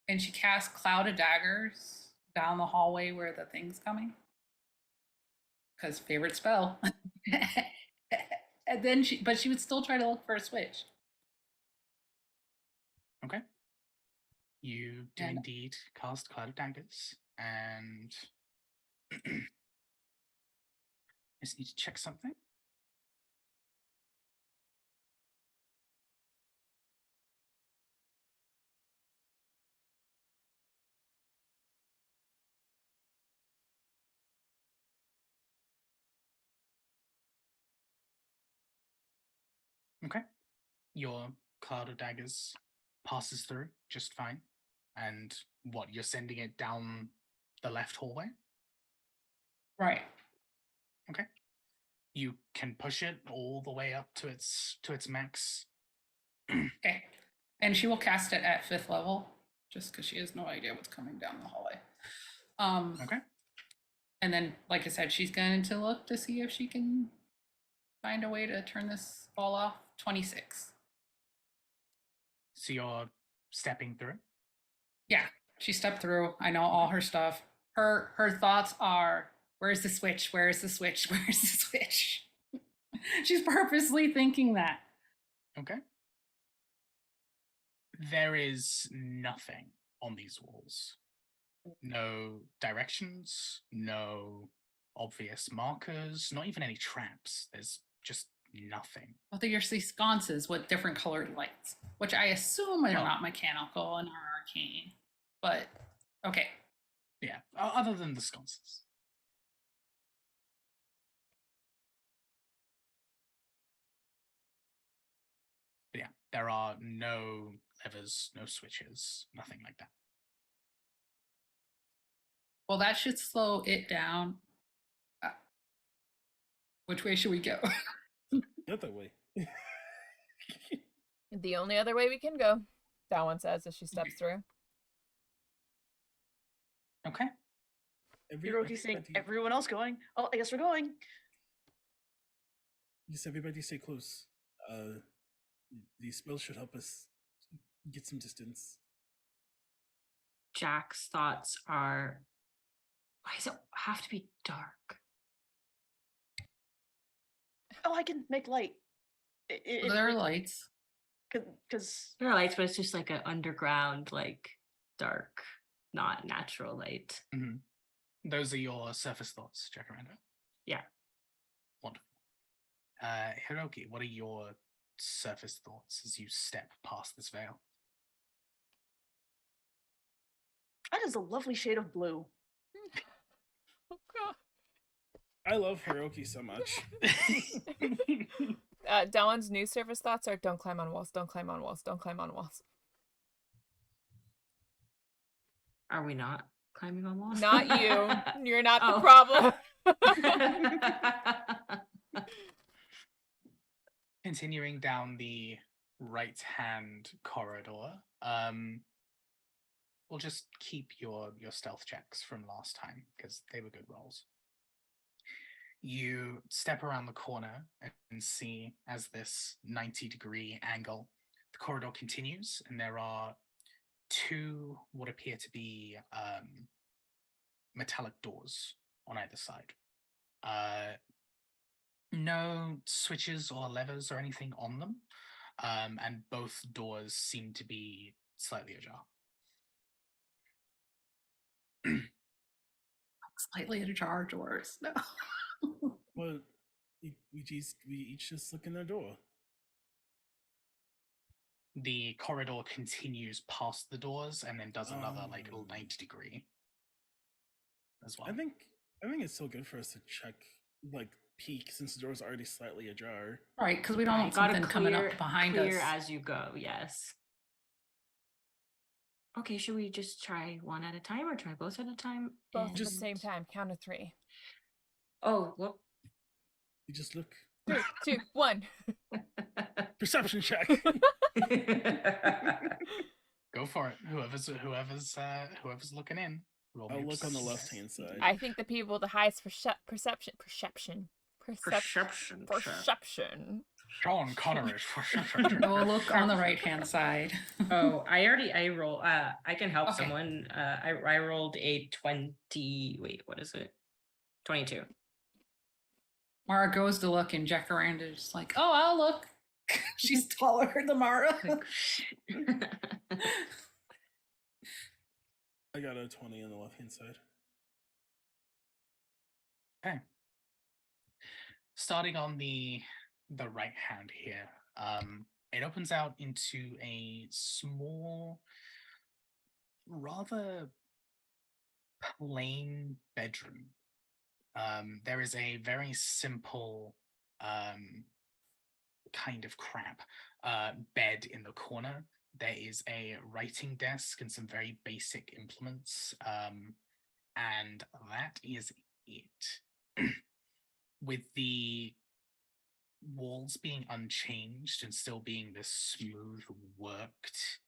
Speaker 3: and she casts Cloud of Daggers down the hallway where the thing's coming. Because favorite spell. And then she would still try to look for a switch.
Speaker 2: Okay. You do
Speaker 3: And-
Speaker 2: indeed cast Cloud of Daggers, and I just need to check something. Okay. Your Cloud of Daggers passes through just fine. And what, you're sending it down the left hallway?
Speaker 3: Right.
Speaker 2: Okay. You can push it all the way up to its max.
Speaker 3: Okay. And she will cast it at 5th level, just because she has no idea what's coming down the hallway.
Speaker 2: Okay.
Speaker 3: And then, like I said, she's going to look to see if she can find a way to turn this ball off. 26.
Speaker 2: So you're stepping through?
Speaker 3: Yeah, she stepped through. I know all her stuff. Her thoughts are, where's the switch? Where's the switch? Where's the switch? She's purposely thinking that.
Speaker 2: Okay. There is nothing on these walls. No directions, no obvious markers, not even any traps. There's just nothing.
Speaker 3: Well, there's these sconces with different colored lights, which I assume are
Speaker 2: Oh.
Speaker 3: not mechanical and are arcane. But, okay.
Speaker 2: Yeah, other than the sconces. But yeah, there are no levers, no switches, nothing like that.
Speaker 3: Well, that should slow it down. Which way should we go?
Speaker 4: The other way.
Speaker 1: The only other way we can go, Dawan says as she steps through.
Speaker 2: Okay.
Speaker 6: Hiroki's saying,
Speaker 4: Everybody-
Speaker 6: everyone else going? Oh, I guess we're going.
Speaker 4: Yes, everybody stay close. These spells should help us get some distance.
Speaker 5: Jack's thoughts are, why does it have to be dark?
Speaker 6: Oh, I can make light.
Speaker 3: Well, there are lights.
Speaker 6: Because
Speaker 5: There are lights, but it's just like an underground, like dark, not natural light.
Speaker 2: Those are your surface thoughts, Jacaranda.
Speaker 5: Yeah.
Speaker 2: Wonderful. Hiroki, what are your surface thoughts as you step past this veil?
Speaker 6: that is a lovely shade of blue.
Speaker 1: Oh, God.
Speaker 4: I love Hiroki so much.
Speaker 1: Dawan's new surface thoughts are don't climb on walls, don't climb on walls, don't climb on walls.
Speaker 5: Are we not climbing on walls?
Speaker 1: Not you. You're not the
Speaker 5: Oh.
Speaker 1: problem.
Speaker 2: Continuing down the right-hand corridor, we'll just keep your stealth checks from last time because they were good rolls. You step around the corner and see, as this 90-degree angle, the corridor continues, and there are two what appear to be metallic doors on either side. No switches or levers or anything on them, and both doors seem to be slightly ajar.
Speaker 3: Slightly ajar doors. No.
Speaker 4: Well, we each just look in their door.
Speaker 2: The corridor continues past the doors and then does another like little
Speaker 4: Oh.
Speaker 2: 90-degree as well.
Speaker 4: I think it's so good for us to check, like, peek, since the door's already slightly ajar.
Speaker 3: Right, because we don't want
Speaker 5: Gotta
Speaker 3: something coming up behind us.
Speaker 5: clear as you go, yes. Okay, should we just try one at a time or try both at a time?
Speaker 1: Both at the
Speaker 4: Just-
Speaker 1: same time. Count of 3.
Speaker 5: Oh, whoop.
Speaker 4: You just look.
Speaker 1: 3, 2, 1.
Speaker 4: Perception check.
Speaker 2: Go for it. Whoever's looking in. Roll me
Speaker 4: I'll
Speaker 2: a
Speaker 4: look on the
Speaker 2: perception
Speaker 4: left
Speaker 2: check.
Speaker 4: hand side.
Speaker 1: I think the people with the highest perception.
Speaker 5: Perception check.
Speaker 2: Sean Connery.
Speaker 3: I will look on the right hand side.
Speaker 5: Oh, I roll. I can help
Speaker 3: Okay.
Speaker 5: someone. I rolled a 20. Wait, what is it? 22.
Speaker 3: Mara goes to look, and Jacaranda is like, "Oh, I'll look." She's taller than Mara.
Speaker 4: I got a 20 on the left hand side.
Speaker 2: Okay. Starting on the right hand here, it opens out into a small, rather plain bedroom. There is a very simple kind of crap bed in the corner. There is a writing desk and some very basic implements, and that is it. With the walls being unchanged and still being this smooth worked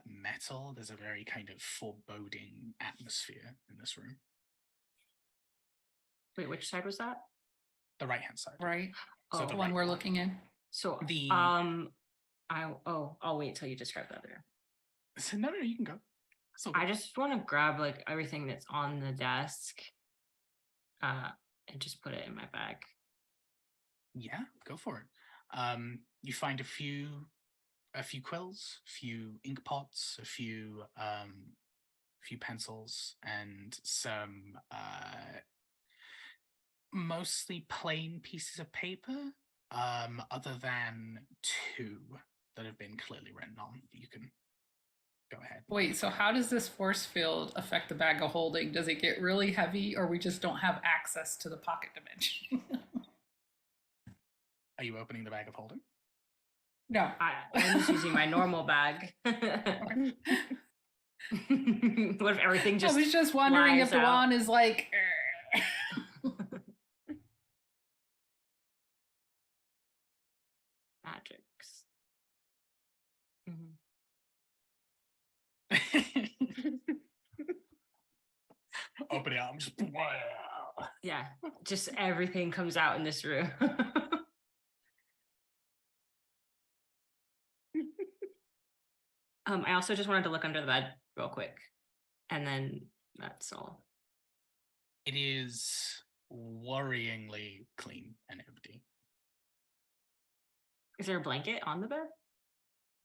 Speaker 2: metal, there's a very kind of foreboding atmosphere in this room.
Speaker 5: Wait, which side was that?
Speaker 2: The right hand side.
Speaker 3: Right.
Speaker 2: So
Speaker 5: Oh.
Speaker 3: The one we're looking in.
Speaker 5: So
Speaker 2: The-
Speaker 5: I'll wait till you describe the other.
Speaker 2: So, no, you can go. So
Speaker 5: I just want to grab like everything that's on the desk, and just put it in my bag.
Speaker 2: yeah, go for it. You find a few quills, a few ink pots, a few pencils, and some mostly plain pieces of paper, other than 2 that have been clearly written on. You can go ahead.
Speaker 3: Wait, so how does this force field affect the bag of holding? Does it get really heavy, or we just don't have access to the pocket dimension?
Speaker 2: Are you opening the bag of holding?
Speaker 3: No.
Speaker 5: I'm just using my normal bag.
Speaker 2: Okay.
Speaker 5: What if everything just
Speaker 3: I was just wondering if
Speaker 5: flies out?
Speaker 3: Dewan is like.
Speaker 5: Magics. Mhm.
Speaker 2: Opening up. Just,
Speaker 5: Yeah, just everything comes out in this room. I also just wanted to look under the bed real quick, and then that's all.
Speaker 2: It is worryingly clean and empty.
Speaker 5: Is there a blanket on the bed?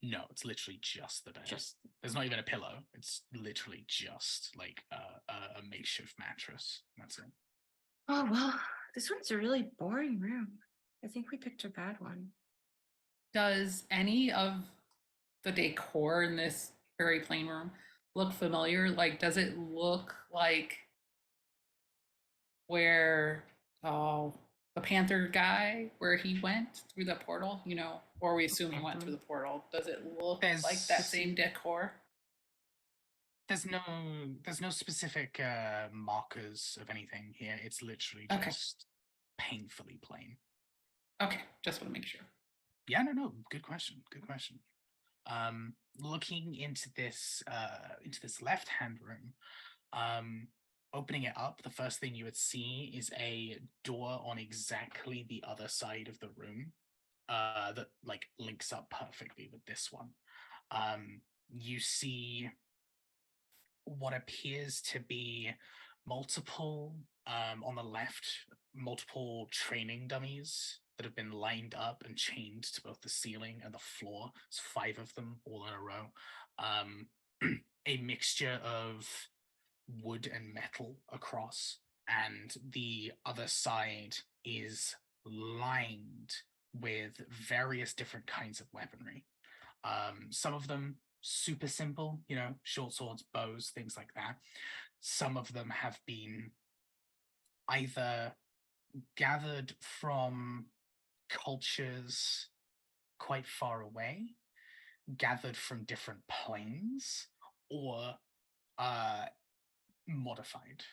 Speaker 2: No, it's literally just the bed.
Speaker 5: Just
Speaker 2: There's not even a pillow. It's literally just like a makeshift mattress. That's it.
Speaker 5: oh well, this one's a really boring room. I think we picked a bad one.
Speaker 3: Does any of the decor in this very plain room look familiar? Like, does it look like where the Panther guy, where he went through the portal, or we assume he went through the portal? Does it look like that same decor?
Speaker 2: There's no specific markers of anything here. It's literally
Speaker 3: Okay.
Speaker 2: just painfully plain.
Speaker 3: Okay, just want to make sure.
Speaker 2: Yeah, no. Good question. Looking into this left-hand room, opening it up, the first thing you would see is a door on exactly the other side of the room, that like links up perfectly with this one. You see what appears to be multiple, on the left, multiple training dummies that have been lined up and chained to both the ceiling and the floor. It's 5 of them all in a row. A mixture of wood and metal across, and the other side is lined with various different kinds of weaponry. Some of them super simple, short swords, bows, things like that. Some of them have been either gathered from cultures quite far away, gathered from different planes, or modified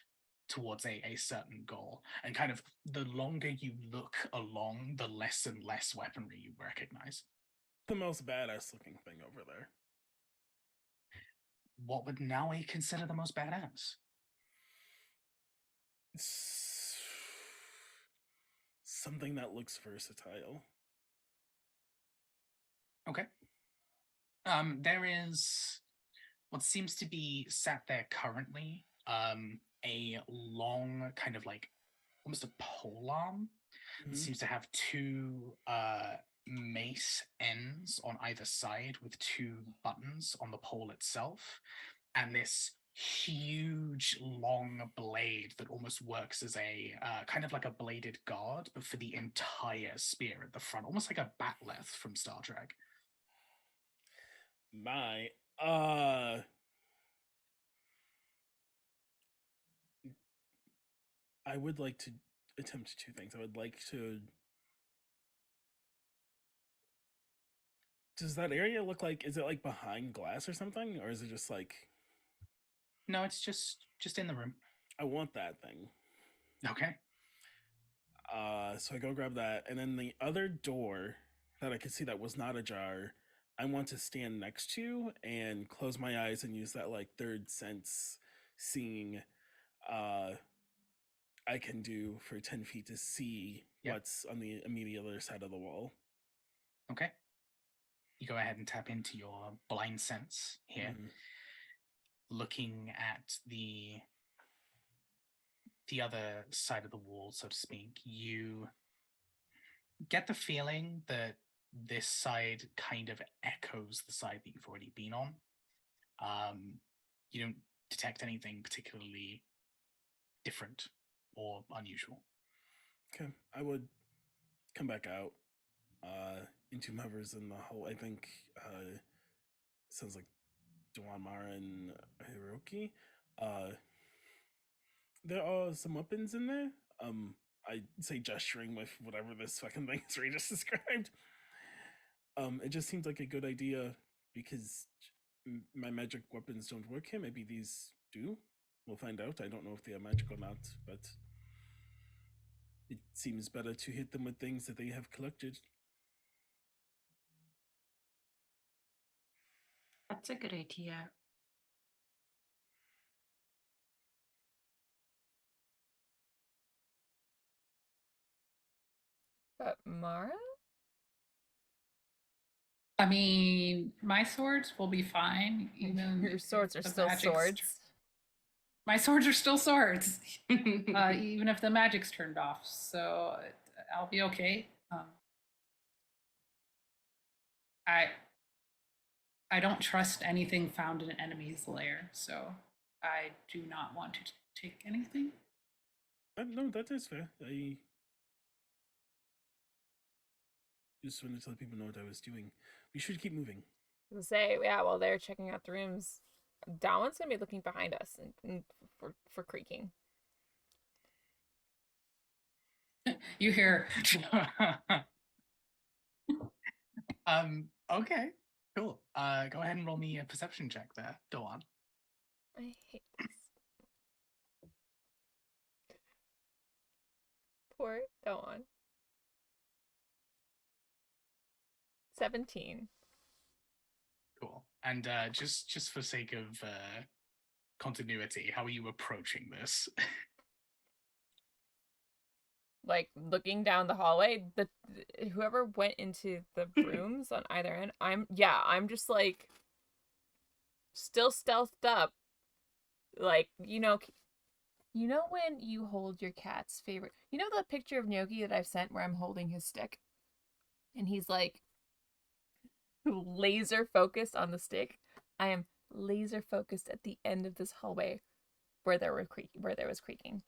Speaker 2: towards a certain goal. And kind of the longer you look along, the less and less weaponry you recognize.
Speaker 4: The most badass looking thing over there.
Speaker 2: What would Naui consider the most badass?
Speaker 4: Something that looks versatile.
Speaker 2: Okay. There is what seems to be sat there currently, a long kind of like almost a pole arm. It seems to have two mace ends on either side with two buttons on the pole itself, and this huge long blade that almost works as a kind of like a bladed guard, but for the entire spear at the front, almost like a batleth from Star Trek.
Speaker 4: My I would like to attempt two things. I would like to. Does that area look like? Is it like behind glass or something, or is it just like?
Speaker 2: No, it's just in the room.
Speaker 4: I want that thing.
Speaker 2: Okay.
Speaker 4: So I go grab that, and then the other door that I could see that was not ajar, I want to stand next to and close my eyes and use that like third sense seeing I can do for 10 feet to see what's on the immediate other side of the wall.
Speaker 2: Okay. You go ahead and tap into your blind sense here, looking at the other side of the wall, so to speak. You get the feeling that this side kind of echoes the side that you've already been on. You don't detect anything particularly different or unusual.
Speaker 4: Okay, I would come back out into hovers in the hole. I think sounds like Dewan Mara and Hiroki. There are some weapons in there. I say gesturing with whatever this fucking thing is Regis described. It just seems like a good idea because my magic weapons don't work here. Maybe these do. We'll find out. I don't know if they are magic or not, but it seems better to hit them with things that they have collected.
Speaker 5: That's a good idea.
Speaker 1: But Mara?
Speaker 3: I mean, my swords will be fine. Even
Speaker 1: Your swords are
Speaker 3: if the
Speaker 1: still
Speaker 3: magic's
Speaker 1: swords.
Speaker 3: My swords are still swords, even if the magic's turned off. So I'll be okay. I don't trust anything found in an enemy's lair, so I do not want to take anything.
Speaker 4: No, that is fair. I just wanted to let people know what I was doing. We should keep moving.
Speaker 1: To say, yeah, while they're checking out the rooms, Dawan's gonna be looking behind us and for creaking.
Speaker 3: You hear
Speaker 2: Okay, cool. Go ahead and roll me a perception check there, Dawan.
Speaker 1: I hate this. Poor Dawan. 17.
Speaker 2: Cool. And just for sake of continuity, how are you approaching this?
Speaker 1: Like looking down the hallway, whoever went into the rooms on either end, I'm just like still stealthed up. Like, you know when you hold your cat's favorite, the picture of Gnocchi that I've sent where I'm holding his stick and he's like laser focused on the stick? I am laser focused at the end of this hallway where there was creaking.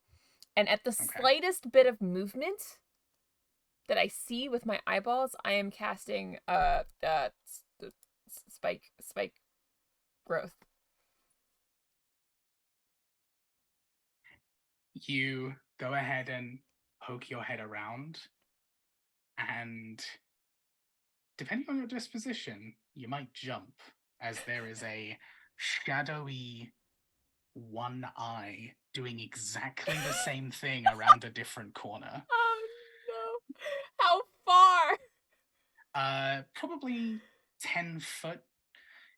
Speaker 1: And at the slightest bit of movement that I see with my eyeballs, I am casting spike growth.
Speaker 2: You go ahead and poke your head around, and depending on your disposition, you might jump, as there is a shadowy one eye doing exactly the same thing around a different corner.
Speaker 1: Oh no! How far?
Speaker 2: Probably 10 foot.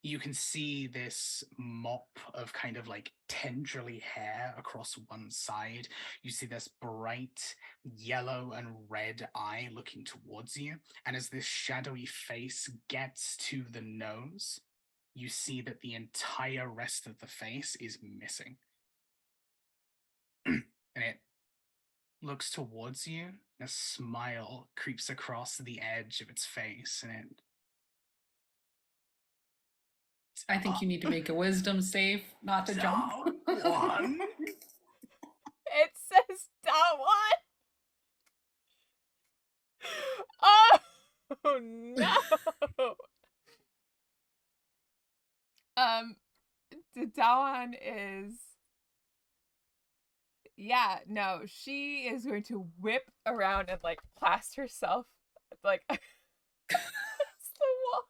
Speaker 2: You can see this mop of kind of like tendrily hair across one side. You see this bright yellow and red eye looking towards you. And as this shadowy face gets to the nose, you see that the entire rest of the face is missing. And it looks towards you. A smile creeps across the edge of its face, and it.
Speaker 3: I think you need to make a wisdom save, not to jump.
Speaker 2: One.
Speaker 1: It says Dawan. Oh no! The Dawan is. Yeah, no, she is going to whip around and like blast herself like against the wall.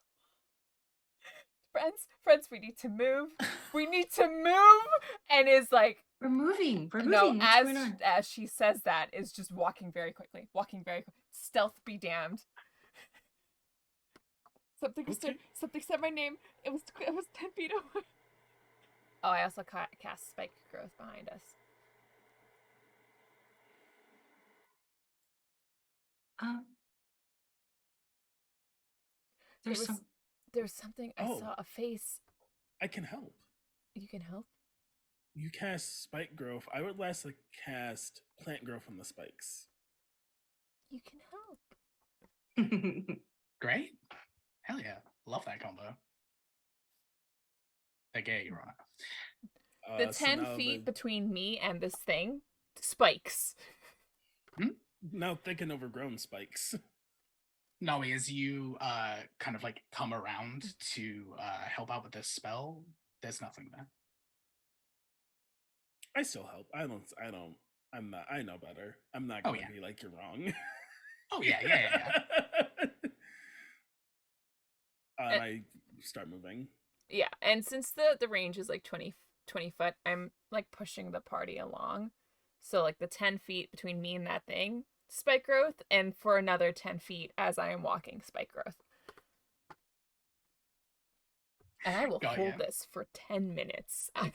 Speaker 1: Friends, we need to move. We need to move, and is like
Speaker 5: We're moving. We're moving.
Speaker 1: no.
Speaker 5: What's going on?
Speaker 1: As she says that, is just walking very quickly. Stealth be damned. Something said my name. It was 10 feet away. Oh, I also cast spike growth behind us. There's something. I saw a face.
Speaker 4: I can help.
Speaker 1: You can help?
Speaker 4: You cast spike growth. I would lastly cast plant growth on the spikes.
Speaker 1: You can help.
Speaker 2: Great. Hell yeah. Love that combo. Okay, you're on it.
Speaker 1: The 10 feet between me and this thing, spikes.
Speaker 4: Now thinking overgrown spikes.
Speaker 2: Noe, as you kind of like come around to help out with this spell, there's nothing there.
Speaker 4: I still help. I know better. I'm not gonna be like, you're wrong.
Speaker 2: Oh yeah.
Speaker 4: I start moving.
Speaker 1: Yeah, and since the range is like 20 foot, I'm like pushing the party along. So like the 10 feet between me and that thing, spike growth, and for another 10 feet as I am walking, spike growth. And I will hold this for 10 minutes. And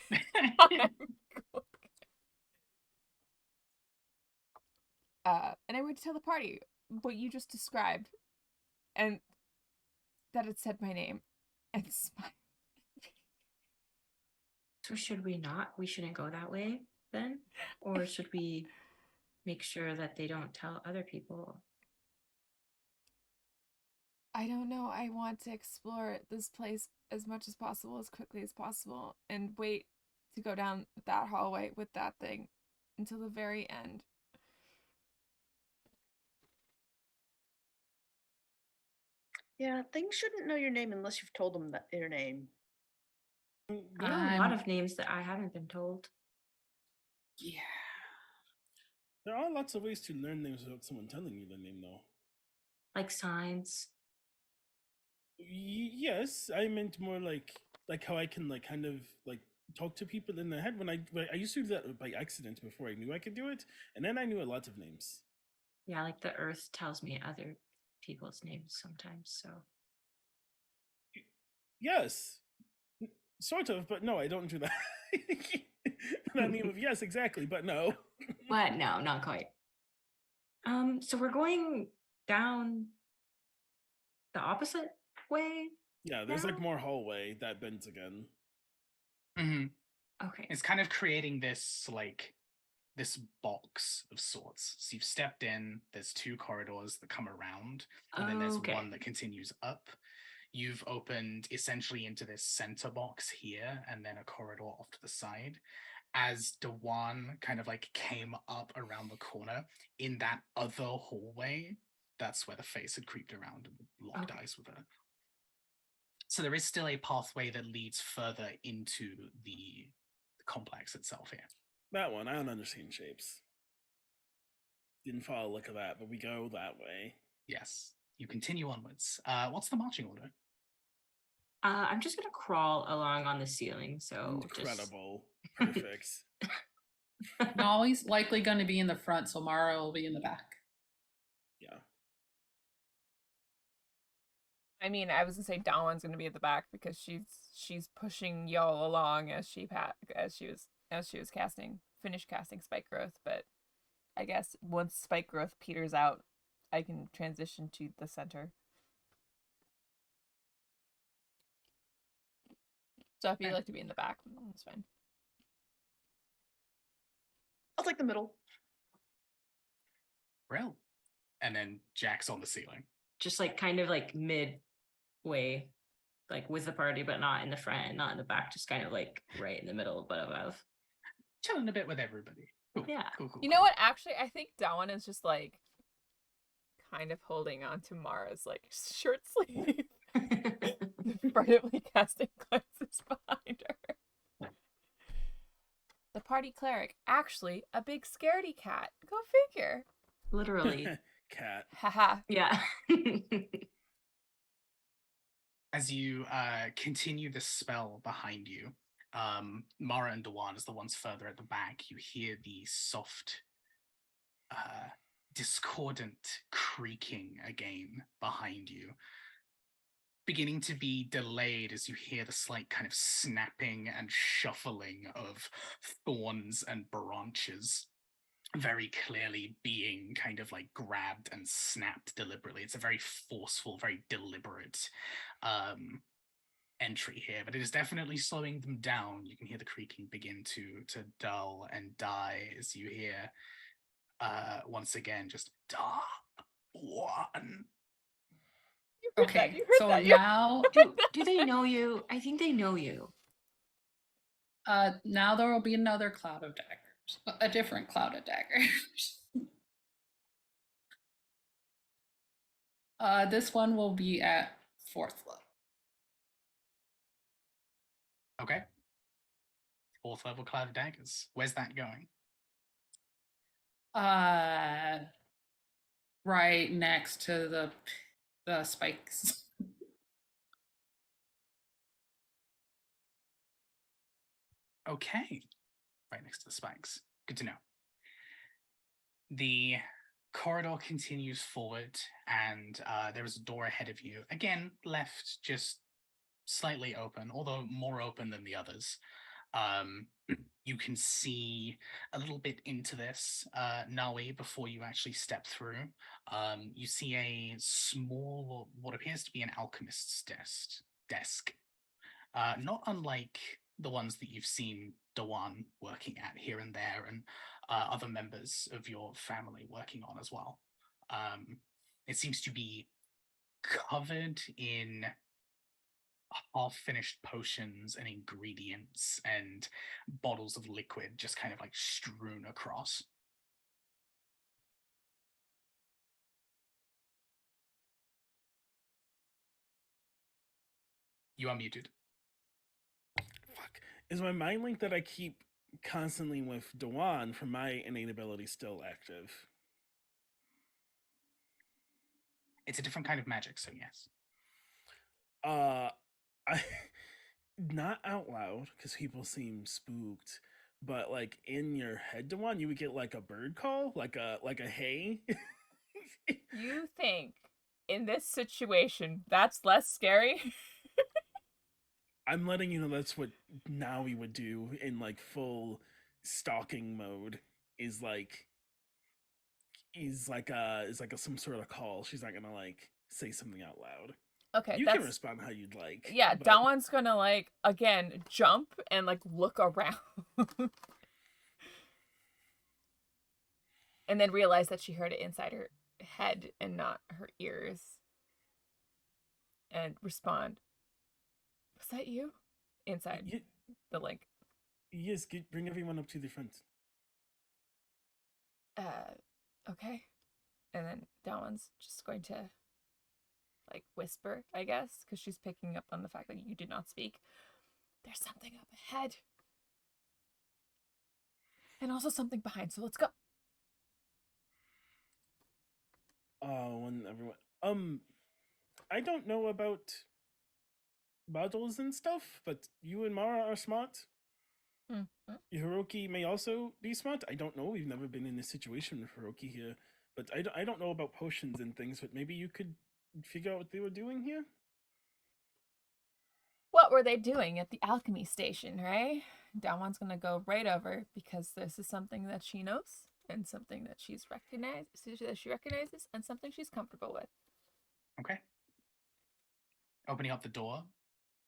Speaker 1: I went to tell the party what you just described, and that it said my name, and smiled.
Speaker 5: So should we not? We shouldn't go that way then? Or should we make sure that they don't tell other people?
Speaker 1: I don't know. I want to explore this place as much as possible, as quickly as possible, and wait to go down that hallway with that thing until the very end.
Speaker 6: Yeah, things shouldn't know your name unless you've told them your name.
Speaker 5: There are a lot of names that I haven't been told.
Speaker 3: Yeah.
Speaker 4: There are lots of ways to learn names without someone telling you the name, though.
Speaker 5: Like signs.
Speaker 4: Yes, I meant more like how I can like kind of like talk to people in the head. When I used to do that by accident before I knew I could do it, and then I knew a lot of names.
Speaker 5: Yeah, like the earth tells me other people's names sometimes, so.
Speaker 4: Yes, sort of, but no, I don't do that. I mean, yes, exactly, but no.
Speaker 5: But no, not quite. So we're going down the opposite way?
Speaker 4: Yeah, there's like more hallway that bends again.
Speaker 2: Mm-hmm.
Speaker 5: Okay.
Speaker 2: It's kind of creating this like this box of sorts. So you've stepped in, there's two corridors that come around, and then there's one that continues up. You've opened essentially into this center box here, and then a corridor off to the side. As Dewan kind of like came up around the corner, in that other hallway, that's where the face had creeped around and locked eyes with her. So there is still a pathway that leads further into the complex itself here.
Speaker 4: That one, I don't understand shapes. Didn't follow a look at that, but we go that way.
Speaker 2: Yes, you continue onwards. What's the marching order?
Speaker 5: I'm just gonna crawl along on the ceiling. So
Speaker 4: incredible. Perfect.
Speaker 3: Nolly's likely going to be in the front, so Mara will be in the back.
Speaker 4: Yeah.
Speaker 1: I mean, I was gonna say Dawn's gonna be at the back because she's pushing y'all along as she was finished casting Spike Growth, but I guess once Spike Growth peters out, I can transition to the center. So if you'd like to be in the back, that's fine.
Speaker 6: I'll take the middle.
Speaker 2: Brill. And then Jack's on the ceiling.
Speaker 5: Just like kind of like midway, like with the party, but not in the front and not in the back, just kind of like right in the middle, but above.
Speaker 2: Chilling a bit with everybody. Cool.
Speaker 5: Yeah.
Speaker 2: Cool.
Speaker 1: You know what? Actually, I think Dawn is just like kind of holding on to Mara's like shirt sleeve, furtively casting glances behind her. The party cleric, actually a big scaredy cat. Go figure.
Speaker 5: Literally.
Speaker 4: Cat.
Speaker 1: Haha.
Speaker 5: Yeah.
Speaker 2: As you continue the spell behind you, Mara and Dewan, as the ones further at the back, you hear the soft, discordant creaking again behind you, beginning to be delayed as you hear the slight kind of snapping and shuffling of thorns and branches very clearly being kind of like grabbed and snapped deliberately. It's a very forceful, very deliberate entry here, but it is definitely slowing them down. You can hear the creaking begin to dull and die as you hear once again just Dawn.
Speaker 3: Okay, so
Speaker 1: that.
Speaker 3: now
Speaker 5: Do they know you? I think they know you.
Speaker 3: now there will be another cloud of daggers, a different cloud of daggers. This one will be at 4th level.
Speaker 2: Okay. 4th level cloud of daggers. Where's that going?
Speaker 3: Right next to the spikes.
Speaker 2: Okay. Right next to the spikes. Good to know. The corridor continues forward, and there is a door ahead of you. Again, left just slightly open, although more open than the others. You can see a little bit into this, Nawi, before you actually step through. You see a small, what appears to be an alchemist's desk. Not unlike the ones that you've seen Dewan working at here and there, and other members of your family working on as well. It seems to be covered in half-finished potions and ingredients and bottles of liquid just kind of like strewn across. You are muted.
Speaker 4: Fuck. Is my mind link that I keep constantly with Dewan from my innate ability still active?
Speaker 2: It's a different kind of magic, so yes.
Speaker 4: I not out loud because people seem spooked, but like in your head, Dewan, you would get like a bird call, like a hey.
Speaker 1: You think in this situation that's less scary?
Speaker 4: I'm letting you know that's what Naui would do in like full stalking mode. Is like some sort of call. She's not gonna like say something out loud.
Speaker 1: Okay,
Speaker 4: You can respond how you'd like.
Speaker 1: Yeah,
Speaker 4: but...
Speaker 1: Dawn's gonna like again jump and like look around. And then realize that she heard it inside her head and not her ears. And respond. Was that you? Inside the link.
Speaker 4: Yes, bring everyone up to the front.
Speaker 1: Okay. And then Dawn's just going to like whisper, I guess, because she's picking up on the fact that you did not speak. There's something up ahead. And also something behind, so let's go.
Speaker 4: When everyone I don't know about battles and stuff, but you and Mara are smart.
Speaker 1: Mhm.
Speaker 4: Hiroki may also be smart. I don't know. We've never been in this situation with Hiroki here. But I don't know about potions and things, but maybe you could figure out what they were doing here?
Speaker 1: What were they doing at the alchemy station, right? Dawan's gonna go right over because this is something that she knows and something that she recognizes and something she's comfortable with.
Speaker 2: Okay. Opening up the door,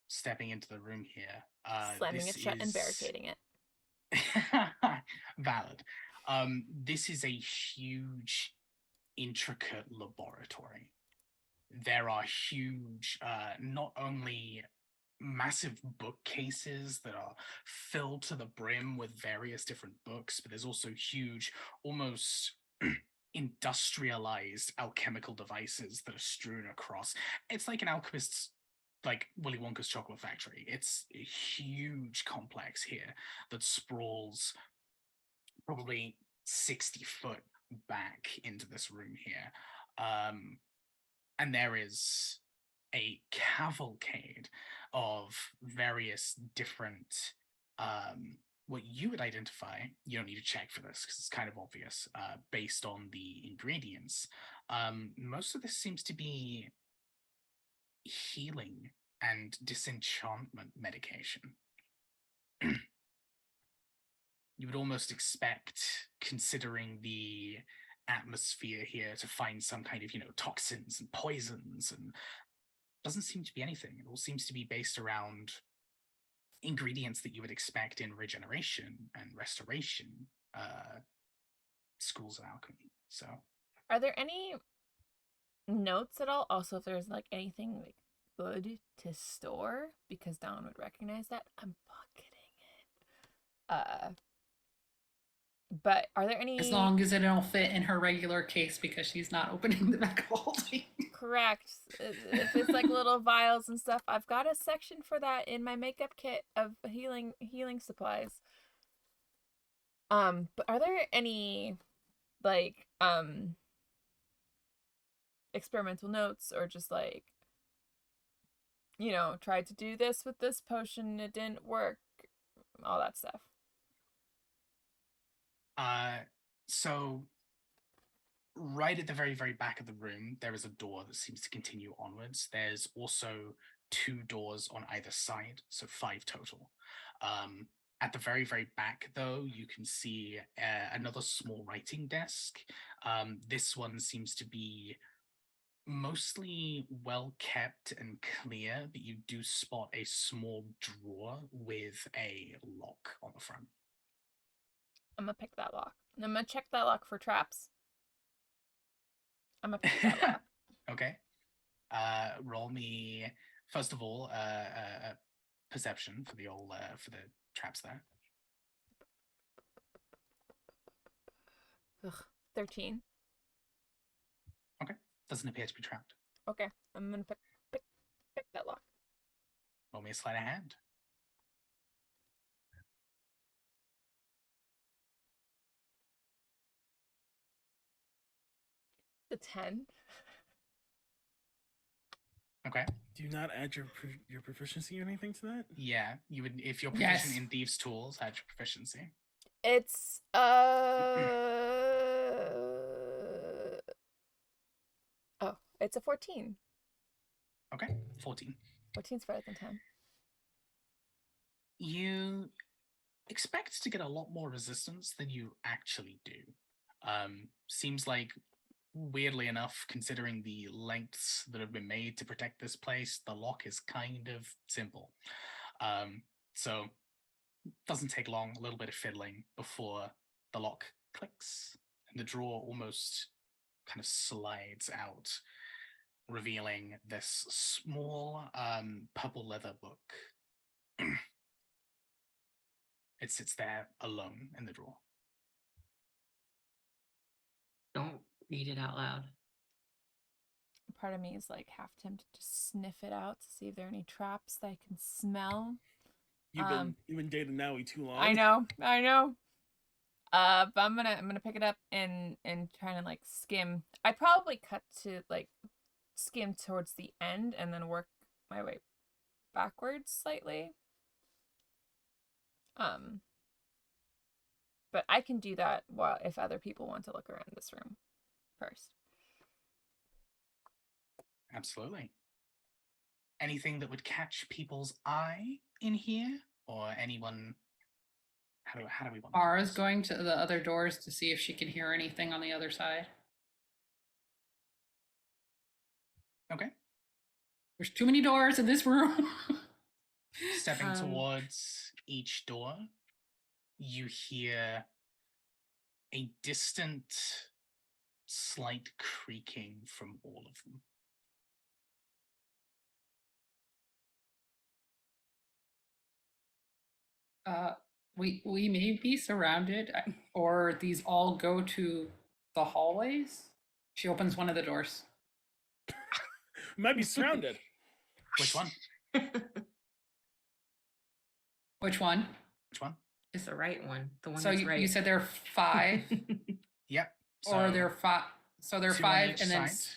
Speaker 2: stepping into the room here.
Speaker 1: Slamming
Speaker 2: This
Speaker 1: it shut and
Speaker 2: is
Speaker 1: barricading it.
Speaker 2: valid. This is a huge, intricate laboratory. There are huge, not only massive bookcases that are filled to the brim with various different books, but there's also huge, almost industrialized alchemical devices that are strewn across. It's like an alchemist's, like Willy Wonka's chocolate factory. It's a huge complex here that sprawls probably 60 foot back into this room here. And there is a cavalcade of various different what you would identify. You don't need to check for this because it's kind of obvious based on the ingredients. Most of this seems to be healing and disenchantment medication. You would almost expect, considering the atmosphere here, to find some kind of, toxins and poisons, and doesn't seem to be anything. It all seems to be based around ingredients that you would expect in regeneration and restoration schools of alchemy. So,
Speaker 1: Are there any notes at all? Also, if there's like anything like good to store, because Dawn would recognize that. I'm pocketing it. But are there any?
Speaker 3: As long as it don't fit in her regular case because she's not opening the back of holding.
Speaker 1: Correct. If it's like little vials and stuff, I've got a section for that in my makeup kit of healing supplies. But are there any like experimental notes or just like tried to do this with this potion, it didn't work, all that stuff?
Speaker 2: So right at the very, very back of the room, there is a door that seems to continue onwards. There's also 2 doors on either side, so 5 total. At the very, very back, though, you can see another small writing desk. This one seems to be mostly well kept and clear, but you do spot a small drawer with a lock on the front.
Speaker 1: I'm gonna pick that lock. I'm gonna check that lock for traps. I'm gonna pick that lock.
Speaker 2: Okay. Roll me first of all perception for the old for the traps there.
Speaker 1: Ugh, 13.
Speaker 2: Okay. Doesn't appear to be trapped.
Speaker 1: Okay, I'm gonna pick that lock.
Speaker 2: Roll me a sleight of hand.
Speaker 1: The 10.
Speaker 2: Okay.
Speaker 4: Do you not add your proficiency or anything to that?
Speaker 2: Yeah, you would if you're proficient
Speaker 3: Yes.
Speaker 2: in thieves' tools, add your proficiency.
Speaker 1: It's oh, it's a 14.
Speaker 2: Okay, 14.
Speaker 1: 14's better than 10.
Speaker 2: You expect to get a lot more resistance than you actually do. Seems like, weirdly enough, considering the lengths that have been made to protect this place, the lock is kind of simple. So doesn't take long, a little bit of fiddling before the lock clicks and the drawer almost kind of slides out, revealing this small purple leather book. It sits there alone in the drawer.
Speaker 5: Don't read it out loud.
Speaker 1: Part of me is like half tempted to sniff it out to see if there are any traps that I can smell.
Speaker 4: You've been dating Naui too long.
Speaker 1: I know. But I'm gonna pick it up and try to like skim. I'd probably cut to like skim towards the end and then work my way backwards slightly. But I can do that while if other people want to look around this room first.
Speaker 2: Absolutely. Anything that would catch people's eye in here, or anyone? How do we want?
Speaker 3: Mara's going to the other doors to see if she can hear anything on the other side.
Speaker 2: Okay.
Speaker 3: There's too many doors in this room.
Speaker 2: Stepping towards each door, you hear a distant, slight creaking from all of them.
Speaker 3: We may be surrounded, or these all go to the hallways. She opens one of the doors.
Speaker 4: We might be surrounded.
Speaker 2: Which one?
Speaker 3: Which one?
Speaker 2: Which one?
Speaker 5: It's the right one. The one
Speaker 3: So
Speaker 5: that's
Speaker 3: you,
Speaker 5: right.
Speaker 3: you said there are 5,
Speaker 2: Yep.
Speaker 3: or there are 5. So there are
Speaker 2: 2 on
Speaker 3: 5,
Speaker 2: each
Speaker 3: and then
Speaker 2: side,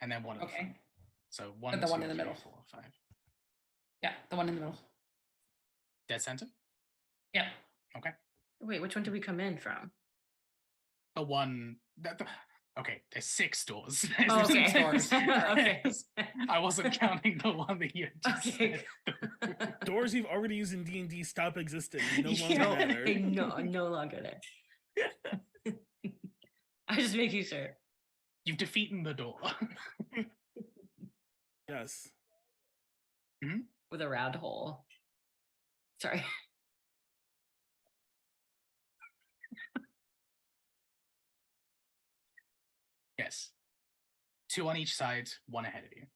Speaker 2: and then one.
Speaker 3: okay.
Speaker 2: So 1,
Speaker 3: But the
Speaker 2: 2,
Speaker 3: one in the
Speaker 2: 3,
Speaker 3: middle.
Speaker 2: 4, 5.
Speaker 3: Yeah, the one in the middle.
Speaker 2: Dead center.
Speaker 3: Yeah.
Speaker 2: Okay.
Speaker 5: Wait, which one did we come in from?
Speaker 2: The one. Okay, there's 6 doors.
Speaker 5: Oh,
Speaker 2: There's
Speaker 5: okay.
Speaker 2: 6 doors.
Speaker 5: Okay.
Speaker 2: I wasn't counting the one that you just
Speaker 5: Okay.
Speaker 2: said.
Speaker 4: Doors you've already used in D&D stop existing. They no longer
Speaker 5: No,
Speaker 4: matter.
Speaker 5: they no longer there. I was just making sure.
Speaker 2: You've defeated the door.
Speaker 4: Yes.
Speaker 5: With a round hole. Sorry.
Speaker 2: Yes. 2 on each side, 1 ahead of you.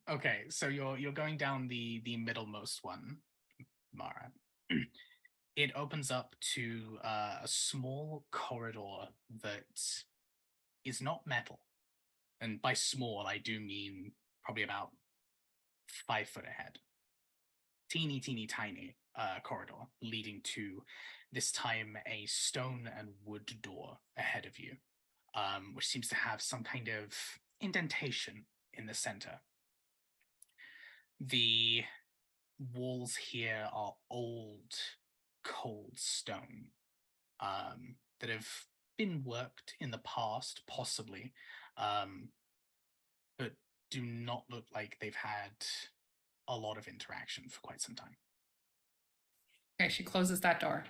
Speaker 2: Okay, so you're going down the middlemost one, Mara. It opens up to a small corridor that is not metal. And by small, I do mean probably about 5 foot ahead. Teeny tiny corridor leading to, this time, a stone and wood door ahead of you, which seems to have some kind of indentation in the center. The walls here are old, cold stone that have been worked in the past, possibly, but do not look like they've had a lot of interaction for quite some time.
Speaker 3: Okay, she closes that door.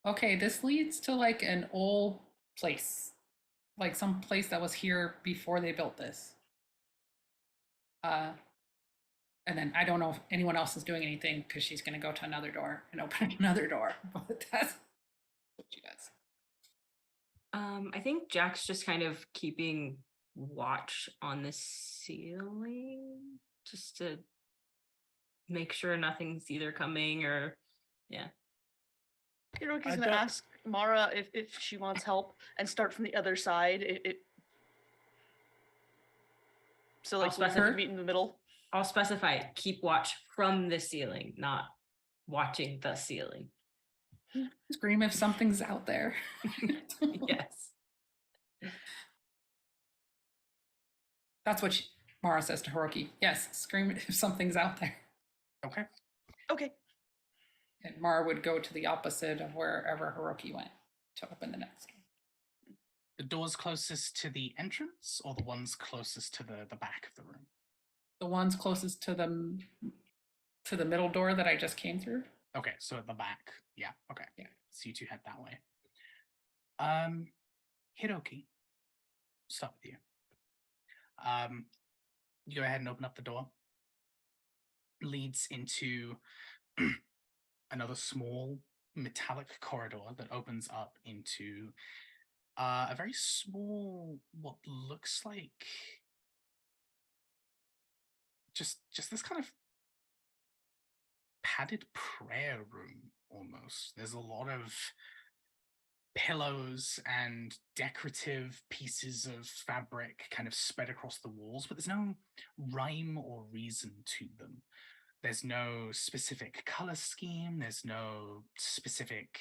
Speaker 3: Okay, this leads to like an old place, like some place that was here before they built this. And then I don't know if anyone else is doing anything because she's going to go to another door and open another door. But that's what she does.
Speaker 5: I think Jack's just kind of keeping watch on the ceiling just to make sure nothing's either coming or yeah.
Speaker 6: Hiroki's gonna ask Mara if she wants help and start from the other side. So like we have to meet in the middle.
Speaker 5: I'll specify keep watch from the ceiling, not watching the ceiling.
Speaker 3: Scream if something's out there.
Speaker 5: Yes.
Speaker 3: That's what Mara says to Hiroki. Yes, scream if something's out there.
Speaker 2: Okay.
Speaker 6: Okay.
Speaker 3: And Mara would go to the opposite of wherever Hiroki went to open the next one.
Speaker 2: The doors closest to the entrance, or the ones closest to the back of the room?
Speaker 3: The ones closest to the middle door that I just came through.
Speaker 2: Okay, so at the back. Yeah, okay.
Speaker 3: Yeah.
Speaker 2: So you 2 head that way. Hiroki, start with you. You go ahead and open up the door. Leads into another small metallic corridor that opens up into a very small, what looks like just this kind of padded prayer room almost. There's a lot of pillows and decorative pieces of fabric kind of spread across the walls, but there's no rhyme or reason to them. There's no specific color scheme. There's no specific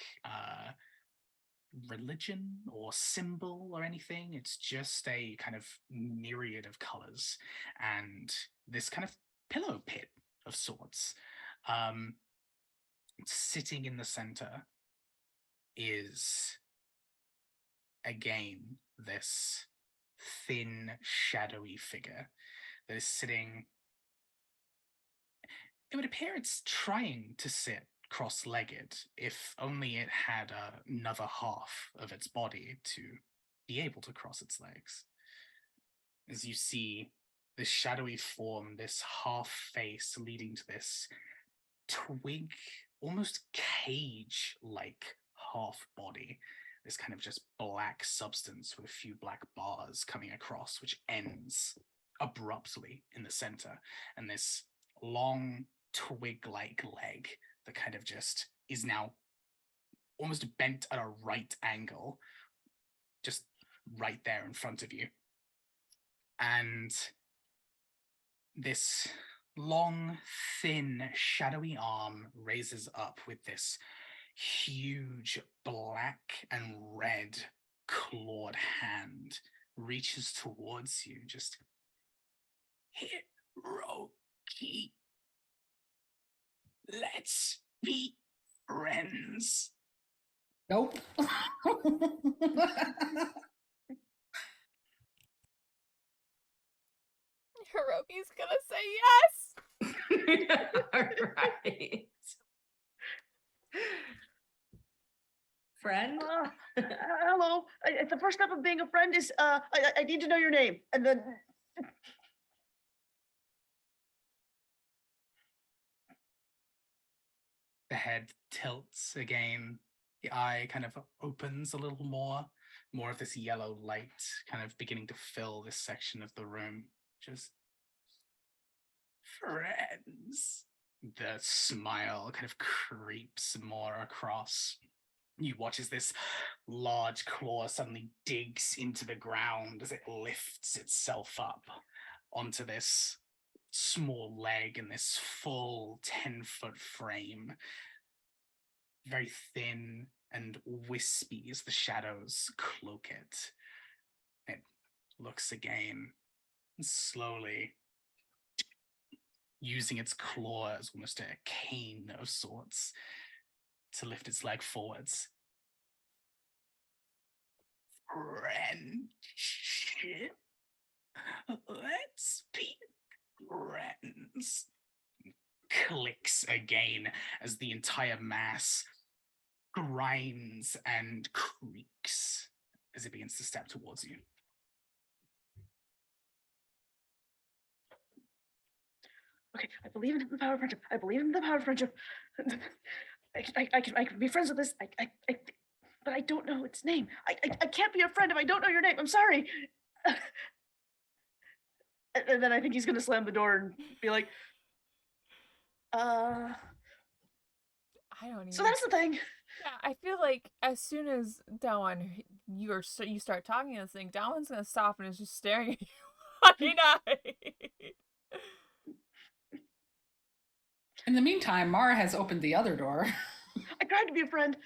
Speaker 2: religion or symbol or anything. It's just a kind of myriad of colors and this kind of pillow pit of sorts. Sitting in the center is again this thin, shadowy figure that is sitting. It would appear it's trying to sit cross-legged, if only it had another half of its body to be able to cross its legs. As you see this shadowy form, this half face leading to this twig, almost cage-like half body, this kind of just black substance with a few black bars coming across, which ends abruptly in the center, and this long twig-like leg that kind of just is now almost bent at a right angle, just right there in front of you. And this long, thin, shadowy arm raises up with this huge black and red clawed hand, reaches towards you, just Hiroki. Let's be friends.
Speaker 3: Nope.
Speaker 1: Hiroki's gonna say yes.
Speaker 5: Alright. Friend?
Speaker 6: Hello. The first step of being a friend is I need to know your name, and then
Speaker 2: The head tilts again. The eye kind of opens a little more. More of this yellow light kind of beginning to fill this section of the room. Just friends. The smile kind of creeps more across. You watch as this large claw suddenly digs into the ground as it lifts itself up onto this small leg and this full 10-foot frame. Very thin and wispy as the shadows cloak it. It looks again, and slowly, using its claw as almost a cane of sorts, to lift its leg forwards. Friendship. Let's be friends. Clicks again as the entire mass grinds and creaks as it begins to step towards you.
Speaker 6: okay. I believe in the power of friendship. I believe in the power of friendship. I can be friends with this. But I don't know its name. I can't be a friend if I don't know your name. I'm sorry. And then I think he's gonna slam the door and be like,
Speaker 1: I don't even.
Speaker 6: so that's the thing.
Speaker 1: Yeah, I feel like as soon as Dawan, you start talking to this thing, Dawan's gonna stop and is just staring at you wide-eyed.
Speaker 3: In the meantime, Mara has opened the other door.
Speaker 6: I tried to be a friend,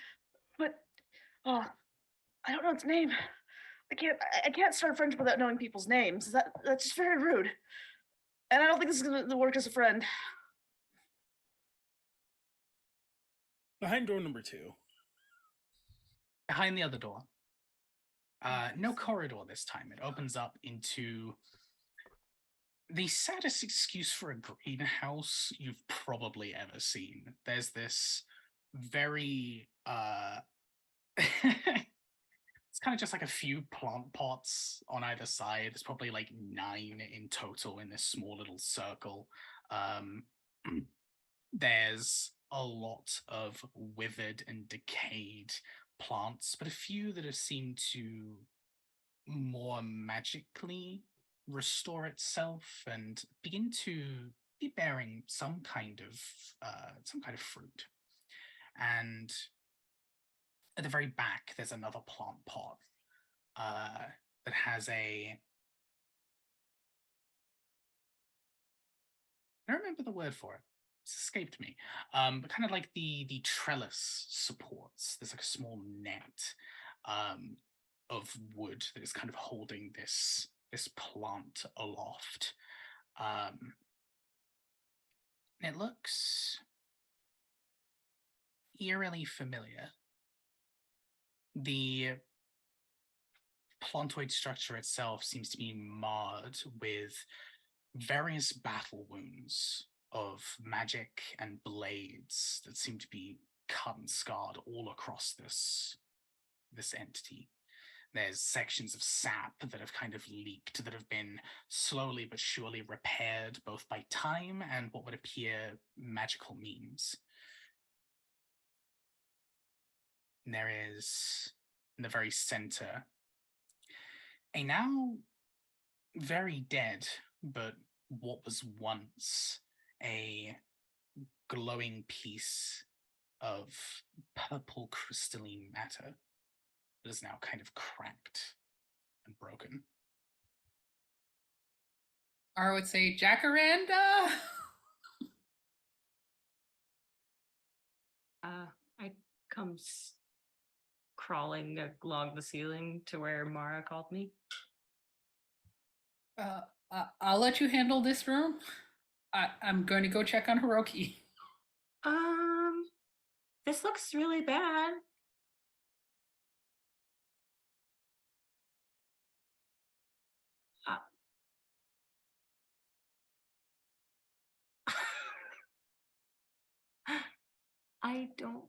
Speaker 6: but I don't know its name. I can't start a friendship without knowing people's names. That's just very rude. And I don't think this is gonna work as a friend.
Speaker 4: Behind door number 2.
Speaker 2: Behind the other door. No corridor this time. It opens up into the saddest excuse for a greenhouse you've probably ever seen. There's this very it's kind of just like a few plant pots on either side. There's probably like 9 in total in this small little circle. There's a lot of withered and decayed plants, but a few that have seemed to more magically restore itself and begin to be bearing some kind of fruit. And at the very back, there's another plant pot that has I don't remember the word for it. It's escaped me. But kind of like the trellis supports. There's like a small net of wood that is kind of holding this plant aloft. It looks eerily familiar. The plantoid structure itself seems to be marred with various battle wounds of magic and blades that seem to be cut and scarred all across this entity. There's sections of sap that have kind of leaked, that have been slowly but surely repaired both by time and what would appear magical means. And there is, in the very center, a now very dead, but what was once a glowing piece of purple crystalline matter that is now kind of cracked and broken.
Speaker 3: Or I would say Jacaranda.
Speaker 5: I come crawling along the ceiling to where Mara called me.
Speaker 3: I'll let you handle this room. I'm going to go check on Hiroki.
Speaker 5: This looks really bad. I don't.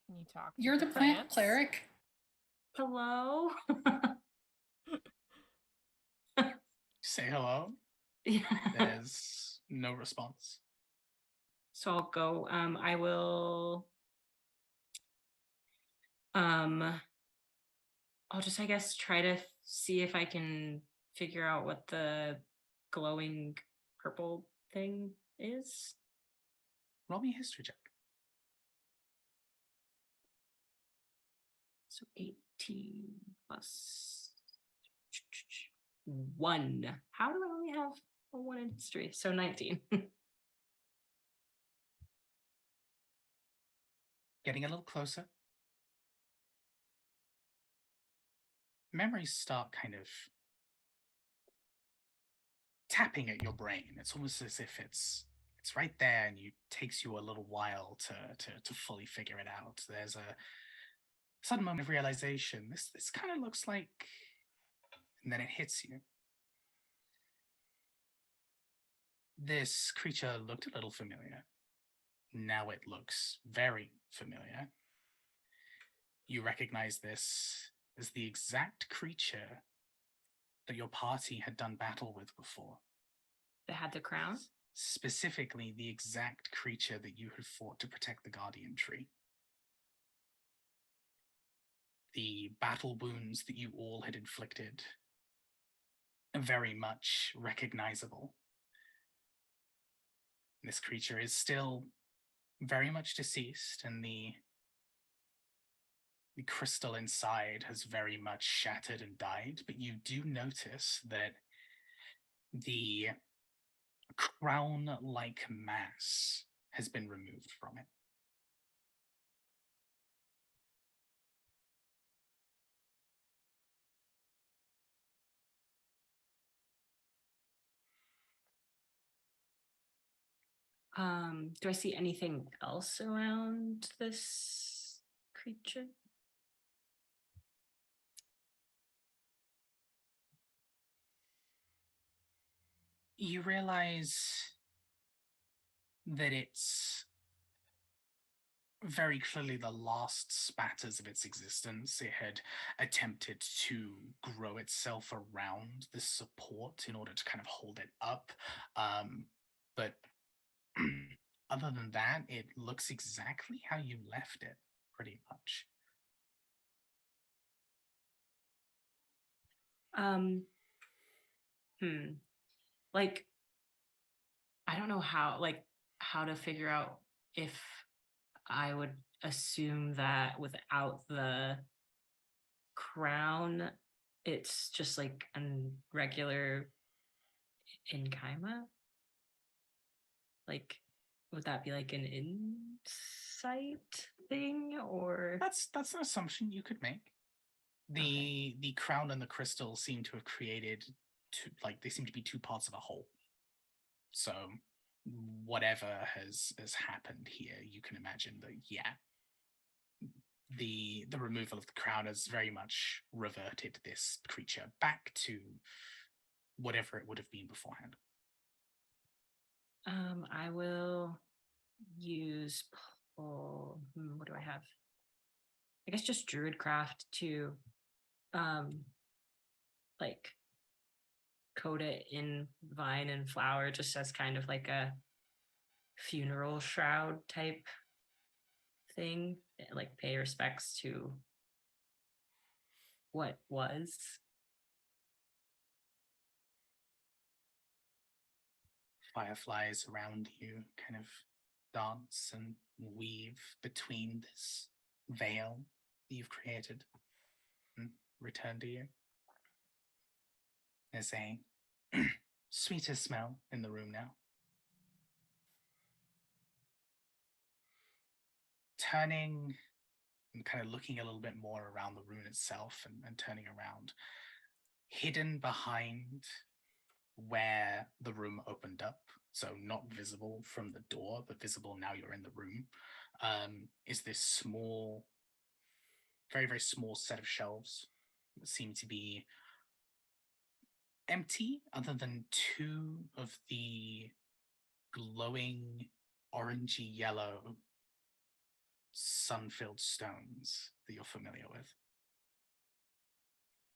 Speaker 1: Can you talk? To
Speaker 3: You're the plant
Speaker 1: plants?
Speaker 3: cleric.
Speaker 5: Hello?
Speaker 2: Say hello.
Speaker 5: Yeah.
Speaker 2: There's no response.
Speaker 5: So I'll go. I will. I'll just, I guess, try to see if I can figure out what the glowing purple thing is.
Speaker 2: Roll me a history check.
Speaker 5: So 18 plus 1. How do I only have a 1 in history? So 19.
Speaker 2: Getting a little closer. Memories start kind of tapping at your brain. It's almost as if it's right there, and it takes you a little while to fully figure it out. There's a sudden moment of realization. This kind of looks like, and then it hits you. This creature looked a little familiar. Now it looks very familiar. You recognize this as the exact creature that your party had done battle with before.
Speaker 5: That had the crown?
Speaker 2: Specifically, the exact creature that you had fought to protect the Guardian Tree. The battle wounds that you all had inflicted are very much recognizable. This creature is still very much deceased, and the crystal inside has very much shattered and died, but you do notice that the crown-like mass has been removed from it.
Speaker 5: Do I see anything else around this creature?
Speaker 2: You realize that it's very clearly the last spatters of its existence. It had attempted to grow itself around this support in order to kind of hold it up. But other than that, it looks exactly how you left it, pretty much.
Speaker 5: Like, I don't know how to figure out if I would assume that without the crown, it's just like a regular Inkaima. Like, would that be like an insight thing, or
Speaker 2: That's an assumption you could make. The crown and the crystal seem to have created they seem to be two parts of a whole. So whatever has happened here, you can imagine that, yeah, the removal of the crown has very much reverted this creature back to whatever it would have been beforehand.
Speaker 5: I will use what do I have? I guess just Druidcraft to like coat it in vine and flower, just as kind of like a funeral shroud type thing, like pay respects to what was.
Speaker 2: Fireflies around you kind of dance and weave between this veil that you've created and return to you. There's a sweeter smell in the room now. Turning and kind of looking a little bit more around the room itself and turning around, hidden behind where the room opened up, so not visible from the door, but visible now you're in the room, is this small, very, very small set of shelves that seem to be empty other than two of the glowing orangey yellow sun-filled stones that you're familiar with.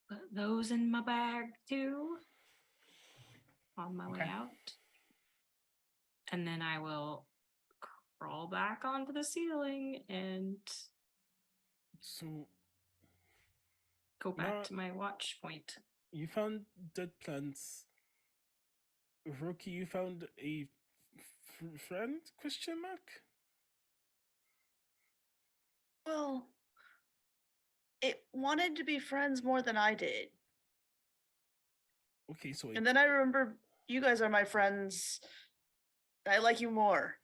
Speaker 5: Put those in my bag too on my way
Speaker 2: Okay.
Speaker 5: out. And then I will crawl back onto the ceiling and
Speaker 4: So
Speaker 5: go back
Speaker 4: Now-
Speaker 5: to my watch point.
Speaker 4: you found dead plants. Roki, you found a friend? Question mark.
Speaker 6: Well, it wanted to be friends more than I did.
Speaker 4: Okay, so
Speaker 6: And then I remember you guys are my friends. I like you more.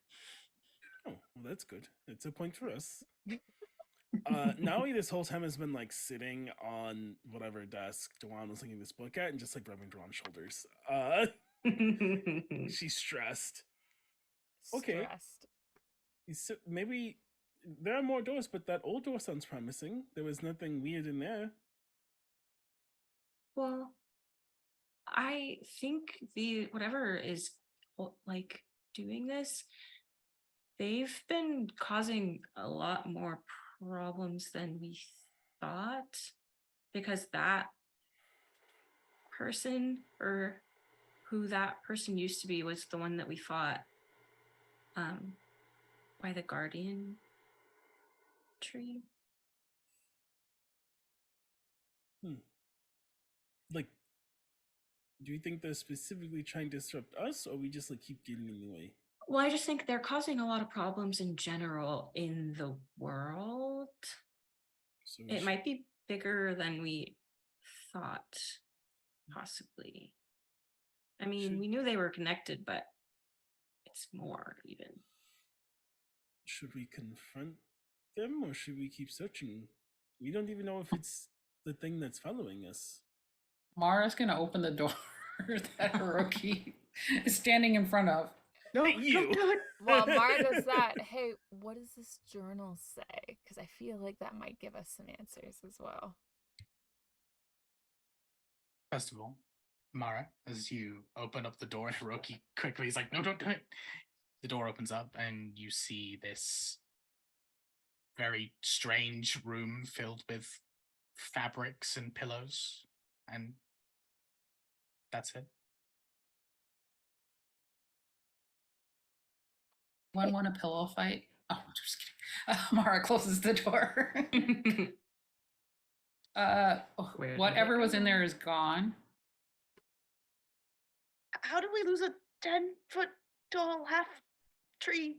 Speaker 4: oh, well, that's good. It's a point for us. Naoi this whole time has been like sitting on whatever desk Dewan was looking this book at and just like rubbing Dewan's shoulders. She's stressed. Okay.
Speaker 1: Stressed.
Speaker 4: So maybe there are more doors, but that old door sounds promising. There was nothing weird in there.
Speaker 5: Well, I think the whatever is like doing this, they've been causing a lot more problems than we thought, because that person, or who that person used to be, was the one that we fought by the guardian tree.
Speaker 4: Like, do you think they're specifically trying to disrupt us, or we just like keep getting in the way?
Speaker 5: Well, I just think they're causing a lot of problems in general in the world.
Speaker 4: So
Speaker 5: It might be bigger than we thought, possibly. I mean,
Speaker 4: Should-
Speaker 5: we knew they were connected, but it's more even.
Speaker 4: should we confront them, or should we keep searching? We don't even know if it's the thing that's following us.
Speaker 3: Mara's gonna open the door that Hiroki is standing in front of.
Speaker 6: No,
Speaker 4: You.
Speaker 6: don't do it.
Speaker 1: While Mara does that, hey, what does this journal say? Because I feel like that might give us some answers as well.
Speaker 2: First of all, Mara, as you open up the door, and Hiroki quickly is like, no, don't do it. The door opens up, and you see this very strange room filled with fabrics and pillows, and that's it.
Speaker 3: One want a pillow fight? Oh, I'm just kidding. Mara closes the door.
Speaker 5: Where did
Speaker 3: Whatever
Speaker 5: it
Speaker 3: was in
Speaker 5: go?
Speaker 3: there is gone.
Speaker 6: How did we lose a 10-foot tall half tree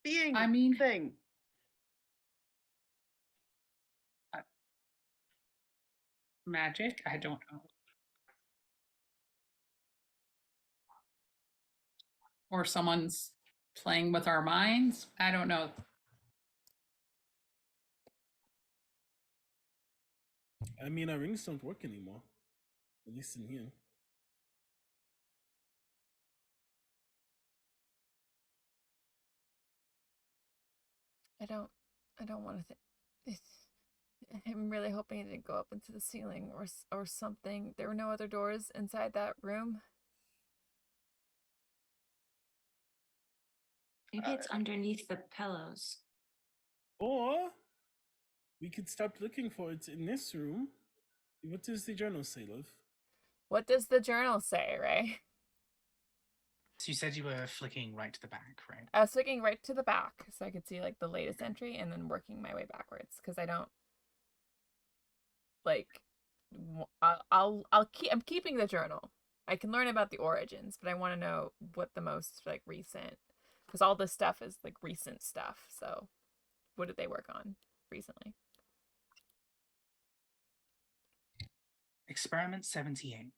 Speaker 6: being
Speaker 3: I mean-
Speaker 6: thing?
Speaker 3: Magic? I don't know. Or someone's playing with our minds? I don't know.
Speaker 4: I mean, our rings don't work anymore. At least in here.
Speaker 1: I don't want to. I'm really hoping it didn't go up into the ceiling or something. There were no other doors inside that room.
Speaker 5: Maybe it's underneath the pillows.
Speaker 4: Or we could start looking for it in this room. What does the journal say, love?
Speaker 1: What does the journal say, Ray?
Speaker 2: So you said you were flicking right to the back, right?
Speaker 1: I was flicking right to the back so I could see like the latest entry and then working my way backwards because I don't like. I'm keeping the journal. I can learn about the origins, but I want to know what the most like recent, because all this stuff is like recent stuff. So, what did they work on recently?
Speaker 2: Experiment 78.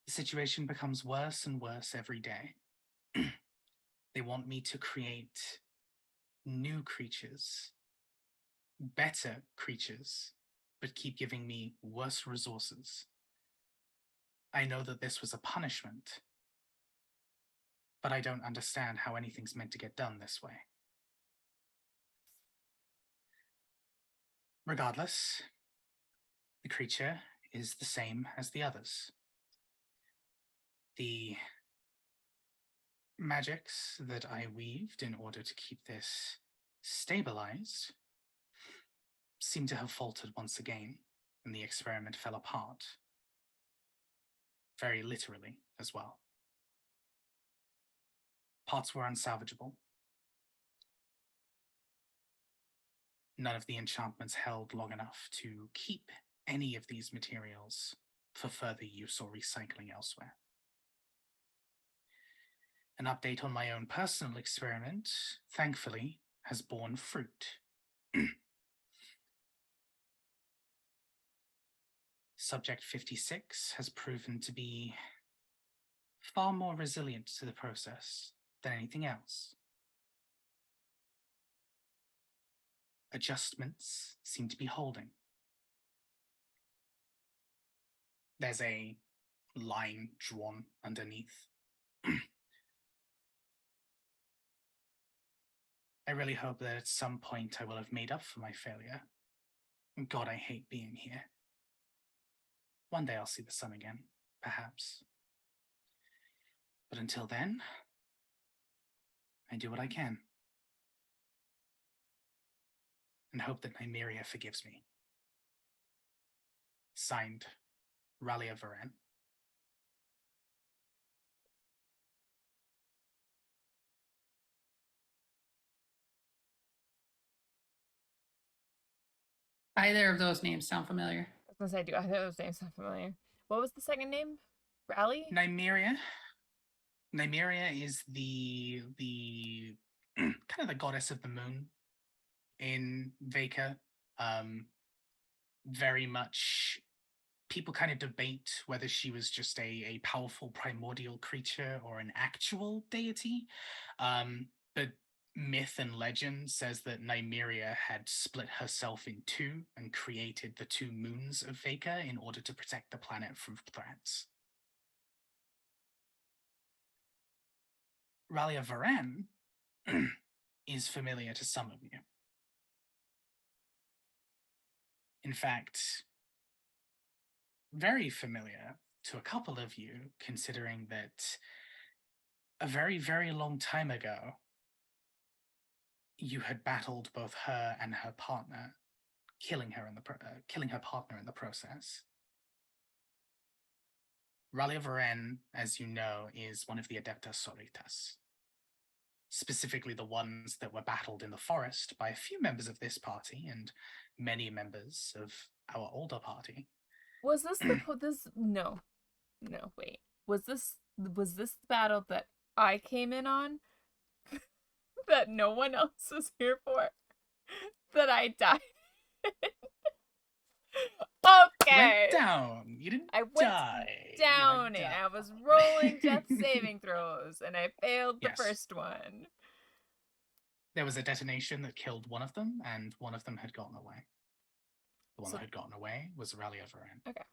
Speaker 2: The situation becomes worse and worse every day. They want me to create new creatures, better creatures, but keep giving me worse resources. I know that this was a punishment, but I don't understand how anything's meant to get done this way. Regardless, the creature is the same as the others. The magics that I weaved in order to keep this stabilized seem to have faltered once again, and the experiment fell apart. Very literally as well. Parts were unsalvageable. None of the enchantments held long enough to keep any of these materials for further use or recycling elsewhere. An update on my own personal experiment, thankfully, has borne fruit. Subject 56 has proven to be far more resilient to the process than anything else. Adjustments seem to be holding. There's a line drawn underneath. I really hope that at some point I will have made up for my failure. God, I hate being here. One day I'll see the sun again, perhaps. But until then, I do what I can. And hope that Nymeria forgives me. Signed, Ralia Varen.
Speaker 3: Either of those names sound familiar.
Speaker 1: I was gonna say, do either of those names sound familiar? What was the second name? Rally?
Speaker 2: Nymeria. Nymeria is the kind of the goddess of the moon in Veka. Very much people kind of debate whether she was just a powerful primordial creature or an actual deity. But myth and legend says that Nymeria had split herself in two and created the two moons of Veka in order to protect the planet from threats. Ralia Varen is familiar to some of you. In fact, very familiar to a couple of you, considering that a very, very long time ago, you had battled both her and her partner, killing her partner in the process. Ralia Varen, as you know, is one of the Adeptas Sororitas. Specifically the ones that were battled in the forest by a few members of this party and many members of our older party.
Speaker 1: Was this no, wait. Was this the battle that I came in on? That no one else was here for? That I died? Okay.
Speaker 2: You went down. You didn't
Speaker 1: I went
Speaker 2: die.
Speaker 1: down it. I was rolling death saving throws and I failed the
Speaker 2: Yes.
Speaker 1: first one.
Speaker 2: There was a detonation that killed one of them, and one of them had gotten away. The one that had gotten away was Ralia Varen.
Speaker 1: Okay.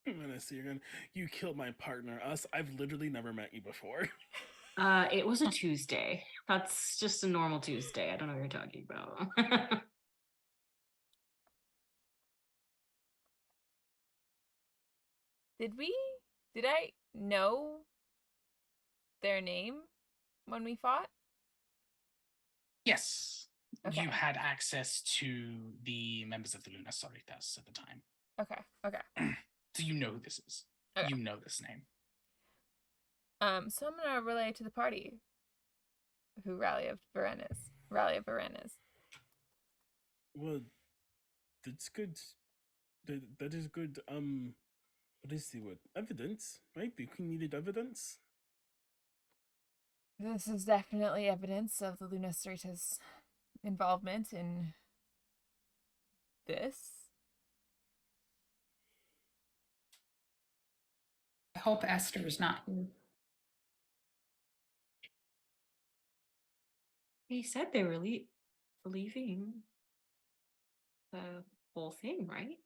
Speaker 4: I'm gonna see again. You killed my partner. I've literally never met you before.
Speaker 5: It was a Tuesday. That's just a normal Tuesday. I don't know what you're talking about.
Speaker 1: Did I know their name when we fought?
Speaker 2: Yes.
Speaker 1: Okay.
Speaker 2: You had access to the members of the Luna Soritas at the time.
Speaker 1: Okay.
Speaker 2: So you know who this is.
Speaker 1: Okay.
Speaker 2: You know this name.
Speaker 1: So I'm gonna relay to the party who Rally of Varennes is.
Speaker 4: Well, that's good. That is good. What is the word? Evidence, right? The queen needed evidence.
Speaker 1: This is definitely evidence of the Luna Strata's involvement in this.
Speaker 3: I hope Esther is not here.
Speaker 5: He said they were leaving the whole thing, right?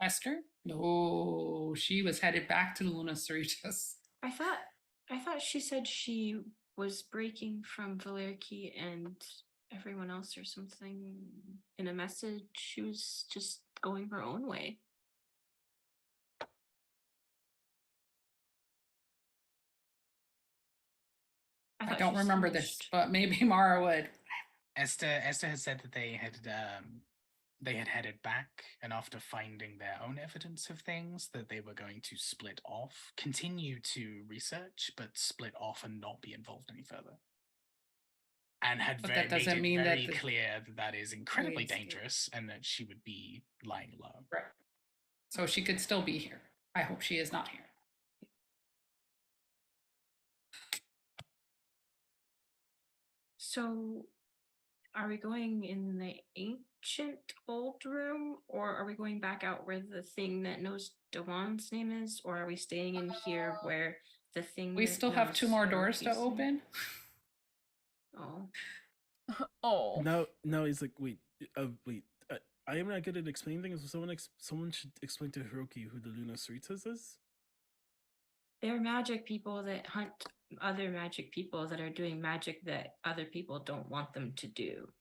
Speaker 3: Esther? No, she was headed back to the Luna Cerritos.
Speaker 5: I thought she said she was breaking from Valerki and everyone else or something in a message. She was just going her own way.
Speaker 3: I don't remember this, but maybe Mara would.
Speaker 2: Esther had said that they had headed back, and after finding their own evidence of things, that they were going to split off, continue to research, but split off and not be involved any further. And had
Speaker 3: But that
Speaker 2: made
Speaker 3: doesn't
Speaker 2: it
Speaker 3: mean
Speaker 2: very
Speaker 3: that
Speaker 2: clear that is incredibly
Speaker 3: Queen's-
Speaker 2: dangerous and that she would be lying low.
Speaker 3: Right. So she could still be here. I hope she is not here.
Speaker 5: So, are we going in the ancient old room, or are we going back out where the thing that knows Dewan's name is, or are we staying in here where the thing?
Speaker 3: We
Speaker 5: that
Speaker 3: still have
Speaker 5: knows
Speaker 3: 2 more doors to
Speaker 5: Hiroki's name-
Speaker 3: open.
Speaker 5: Oh,
Speaker 1: Oh.
Speaker 4: Now he's like, wait. I am not good at explaining things. Someone should explain to Hiroki who the Luna Cerritos is.
Speaker 5: they're magic people that hunt other magic people that are doing magic that other people don't want them to do.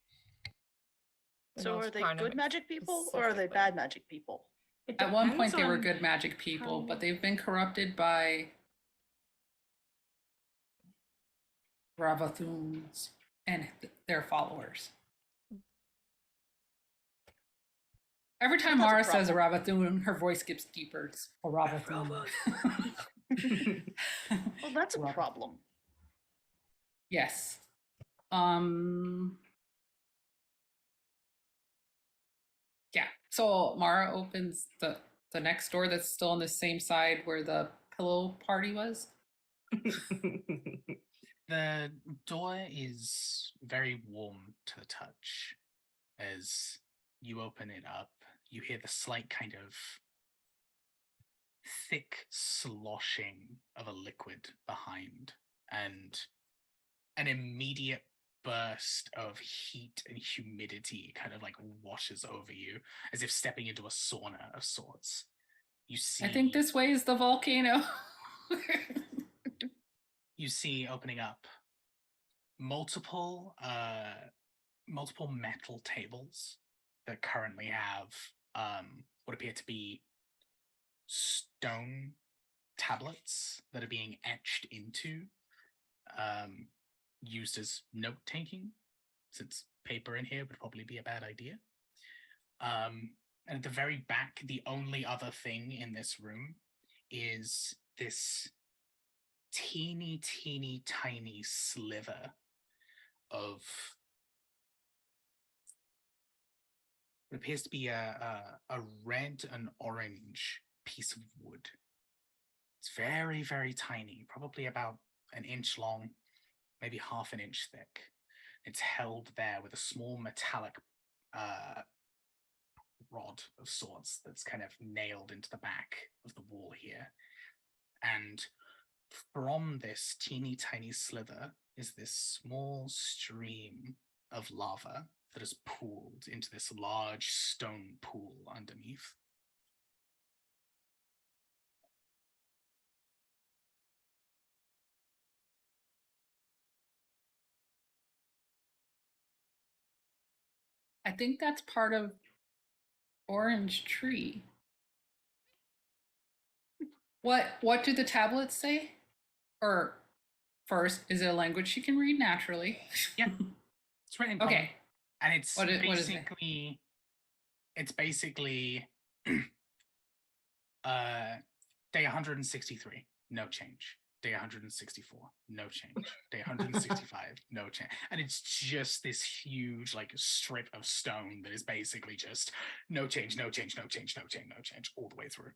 Speaker 1: The
Speaker 6: So are
Speaker 1: Norse
Speaker 6: they
Speaker 1: Carnival
Speaker 6: good magic people or are they
Speaker 1: specifically.
Speaker 6: bad magic people?
Speaker 5: It
Speaker 3: At one
Speaker 5: depends
Speaker 3: point, they were
Speaker 5: on
Speaker 3: good magic people,
Speaker 5: how-
Speaker 3: but they've been corrupted by Ravathuns and their followers. Every time
Speaker 6: That's a
Speaker 3: Mara says a Ravathun, her voice gets deeper. It's a Ravathun.
Speaker 6: Well, that's a
Speaker 3: Ravathun.
Speaker 6: problem.
Speaker 3: Yes. Yeah. So Mara opens the next door that's still on the same side where the pillow party was.
Speaker 2: The door is very warm to the touch. As you open it up, you hear the slight kind of thick sloshing of a liquid behind, and an immediate burst of heat and humidity kind of like washes over you, as if stepping into a sauna of sorts. You see,
Speaker 3: I think this way is the volcano.
Speaker 2: you see opening up multiple metal tables that currently have what appear to be stone tablets that are being etched into, used as note taking, since paper in here would probably be a bad idea. And at the very back, the only other thing in this room is this teeny tiny sliver of what appears to be a red and orange piece of wood. It's very, very tiny, probably about an inch long, maybe half an inch thick. It's held there with a small metallic rod of sorts that's kind of nailed into the back of the wall here. And from this teeny tiny slither is this small stream of lava that has pooled into this large stone pool underneath.
Speaker 3: I think that's part of Orange Tree. What do the tablets say? Or first, is it a language she can read naturally?
Speaker 2: Yeah. It's written in common.
Speaker 3: Okay.
Speaker 2: And it's
Speaker 3: What is it?
Speaker 2: basically day 163, no change. Day 164, no change. Day 165, no change. And it's just this huge like strip of stone that is basically just no change, no change, no change, no change, no change all the way through.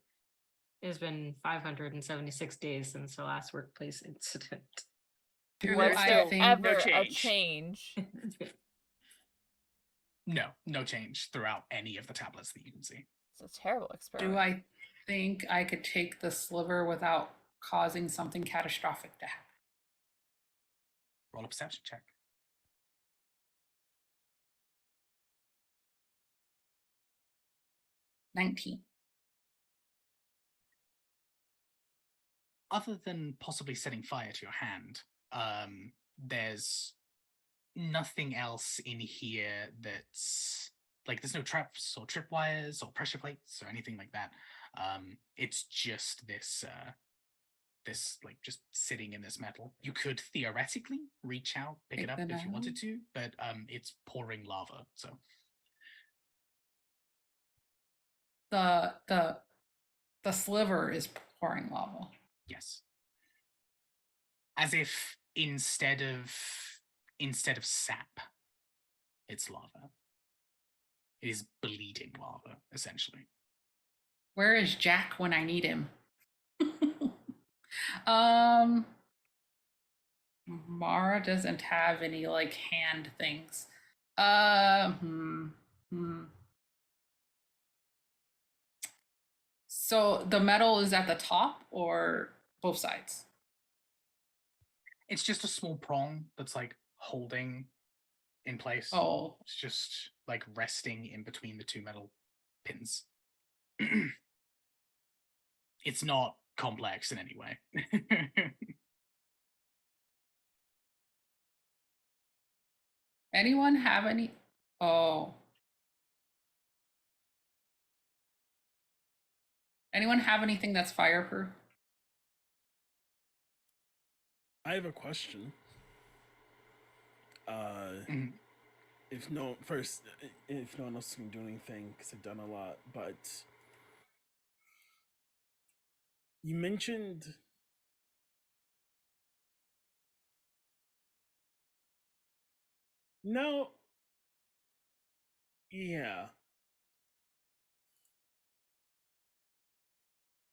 Speaker 5: It's been 576 days since the last workplace incident.
Speaker 3: Do
Speaker 1: Was
Speaker 3: I
Speaker 1: there
Speaker 3: think
Speaker 1: ever a
Speaker 6: change.
Speaker 1: change?
Speaker 2: No change throughout any of the tablets that you can see.
Speaker 1: It's a terrible experiment.
Speaker 3: do I think I could take the sliver without causing something catastrophic to happen?
Speaker 2: Roll a perception check.
Speaker 3: $19.
Speaker 2: Other than possibly setting fire to your hand, there's nothing else in here that's like there's no traps or tripwires or pressure plates or anything like that. It's just this like just sitting in this metal. You could theoretically reach out, pick it
Speaker 3: Take
Speaker 2: up
Speaker 3: them
Speaker 2: if you wanted
Speaker 3: out?
Speaker 2: to, but it's pouring lava, so
Speaker 3: The sliver is pouring lava.
Speaker 2: yes. As if instead of sap, it's lava. It is bleeding lava, essentially.
Speaker 3: Where is Jack when I need him? Mara doesn't have any like hand things. So the metal is at the top or both sides?
Speaker 2: It's just a small prong that's like holding in place.
Speaker 3: Oh,
Speaker 2: It's just like resting in between the two metal pins. It's not complex in any way.
Speaker 3: anyone have any? Oh. Anyone have anything that's fireproof?
Speaker 4: I have a question.
Speaker 2: Mhm.
Speaker 4: If no one else can do anything, because I've done a lot, but you mentioned no. Yeah.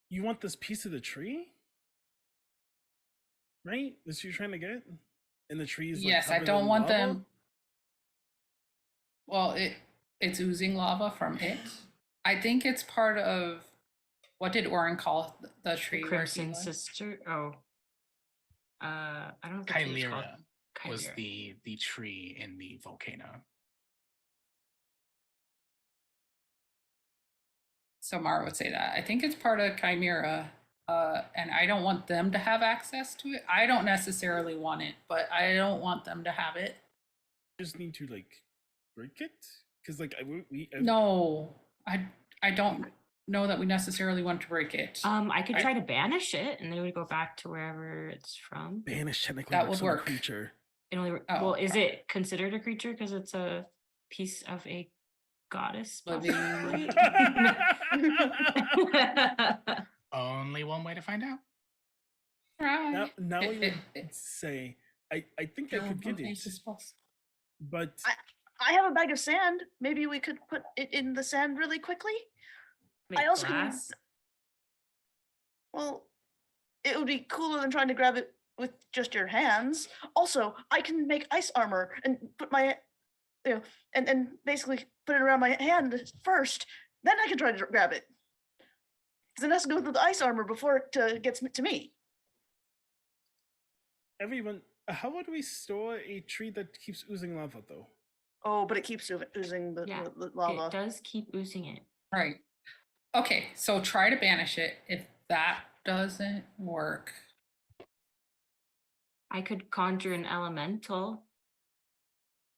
Speaker 4: You want this piece of the tree? Right? That's what you're trying to get? And the trees like
Speaker 3: Yes, I
Speaker 4: covered
Speaker 3: don't
Speaker 4: in
Speaker 3: want
Speaker 4: lava?
Speaker 3: them. Well, it's oozing lava from it. I think it's part of what did Oren call the tree? where he
Speaker 5: Crimson
Speaker 3: was?
Speaker 5: Sister. Oh. I don't know what the tree is called.
Speaker 2: Chimera was
Speaker 5: Chimera.
Speaker 2: the tree in the volcano.
Speaker 3: So Mara would say that. I think it's part of Chimera, and I don't want them to have access to it. I don't necessarily want it, but I don't want them to have it.
Speaker 4: Just need to like break it? Because like
Speaker 3: No, I don't know that we necessarily want to break it.
Speaker 5: I could try to banish it, and they would go back to wherever it's from.
Speaker 4: banish technically
Speaker 3: That
Speaker 4: works
Speaker 3: would
Speaker 4: on a
Speaker 3: work.
Speaker 4: creature.
Speaker 5: It only
Speaker 3: Oh,
Speaker 5: well, is
Speaker 3: okay.
Speaker 5: it considered a creature because it's a piece of a goddess?
Speaker 3: Living.
Speaker 5: possibly?
Speaker 2: Only one way to find out.
Speaker 3: Right.
Speaker 4: Now I would say I think I could get it, but
Speaker 6: I have a bag of sand. Maybe we could put it in the sand really quickly.
Speaker 5: Make
Speaker 6: I also can.
Speaker 5: glass?
Speaker 6: Well, it would be cooler than trying to grab it with just your hands. Also, I can make ice armor and put my, and basically put it around my hand first. Then I can try to grab it. Because it has to go through the ice armor before it gets to me.
Speaker 4: everyone, how would we store a tree that keeps oozing lava though?
Speaker 6: Oh, but it keeps oozing the lava.
Speaker 5: It does keep oozing it.
Speaker 3: Right. Okay, so try to banish it. If that doesn't work,
Speaker 5: I could conjure an elemental.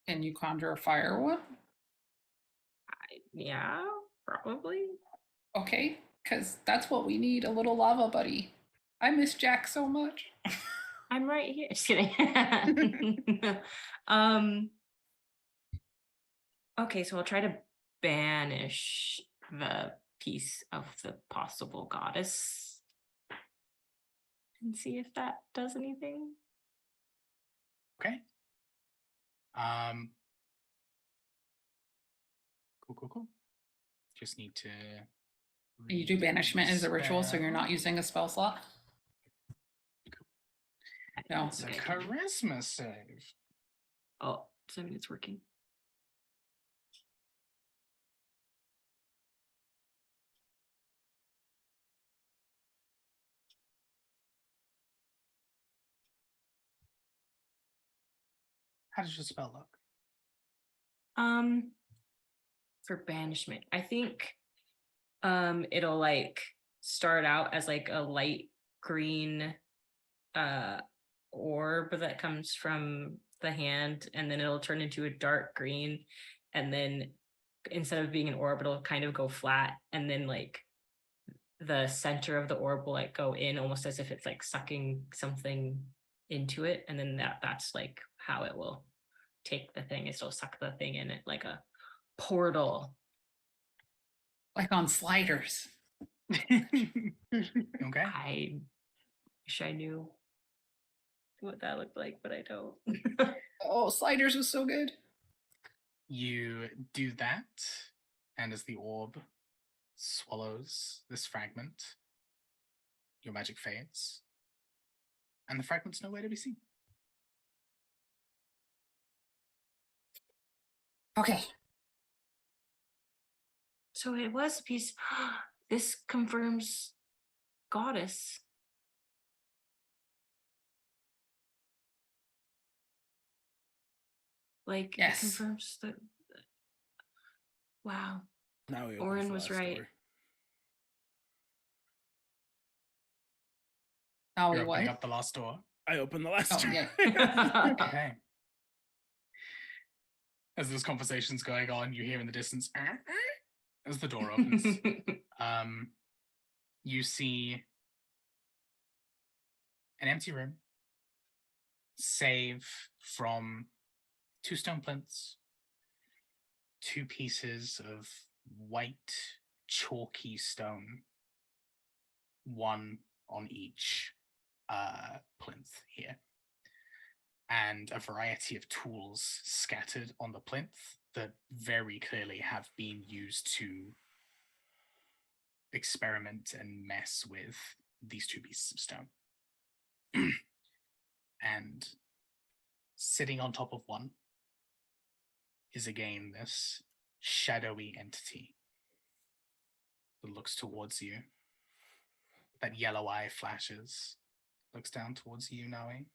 Speaker 3: can you conjure a firewood?
Speaker 5: Yeah, probably.
Speaker 3: Okay, because that's what we need, a little lava buddy. I miss Jack so much.
Speaker 5: I'm right here. Just kidding. Okay, so I'll try to banish the piece of the possible goddess and see if that does anything.
Speaker 2: Okay. Cool. Just need to.
Speaker 3: You do banishment as a ritual, so you're
Speaker 2: spell.
Speaker 3: not using a spell slot. No.
Speaker 2: It's a charisma save.
Speaker 5: Oh, does that mean it's working?
Speaker 2: How does your spell look?
Speaker 5: For banishment, I think it'll like start out as like a light green orb that comes from the hand, and then it'll turn into a dark green, and then instead of being an orb, it'll kind of go flat, and then like the center of the orb will like go in almost as if it's like sucking something into it, and then that's like how it will take the thing. It'll suck the thing in it like a portal.
Speaker 3: Like on sliders.
Speaker 2: Okay.
Speaker 5: I wish I knew what that looked like, but I don't.
Speaker 3: Oh, sliders was so good.
Speaker 2: You do that, and as the orb swallows this fragment, your magic fades, and the fragment's nowhere to be seen.
Speaker 3: Okay.
Speaker 5: So it was a piece. This confirms goddess. Like,
Speaker 3: Yes.
Speaker 5: it confirms that. Wow.
Speaker 4: Now we
Speaker 5: Oren
Speaker 4: opens the
Speaker 5: was
Speaker 4: last
Speaker 5: right.
Speaker 4: door.
Speaker 3: Now
Speaker 2: You're
Speaker 3: we
Speaker 2: opening
Speaker 3: what?
Speaker 2: up the last door.
Speaker 4: I open the last
Speaker 3: Oh,
Speaker 4: door.
Speaker 3: yeah.
Speaker 2: Okay. As this conversation's going on, you hear in the distance as the door opens. You see an empty room, save from 2 stone plinths, 2 pieces of white chalky stone, 1 on each plinth here, and a variety of tools scattered on the plinth that very clearly have been used to experiment and mess with these 2 pieces of stone. And sitting on top of one is again this shadowy entity that looks towards you. That yellow eye flashes, looks down towards you, Noe.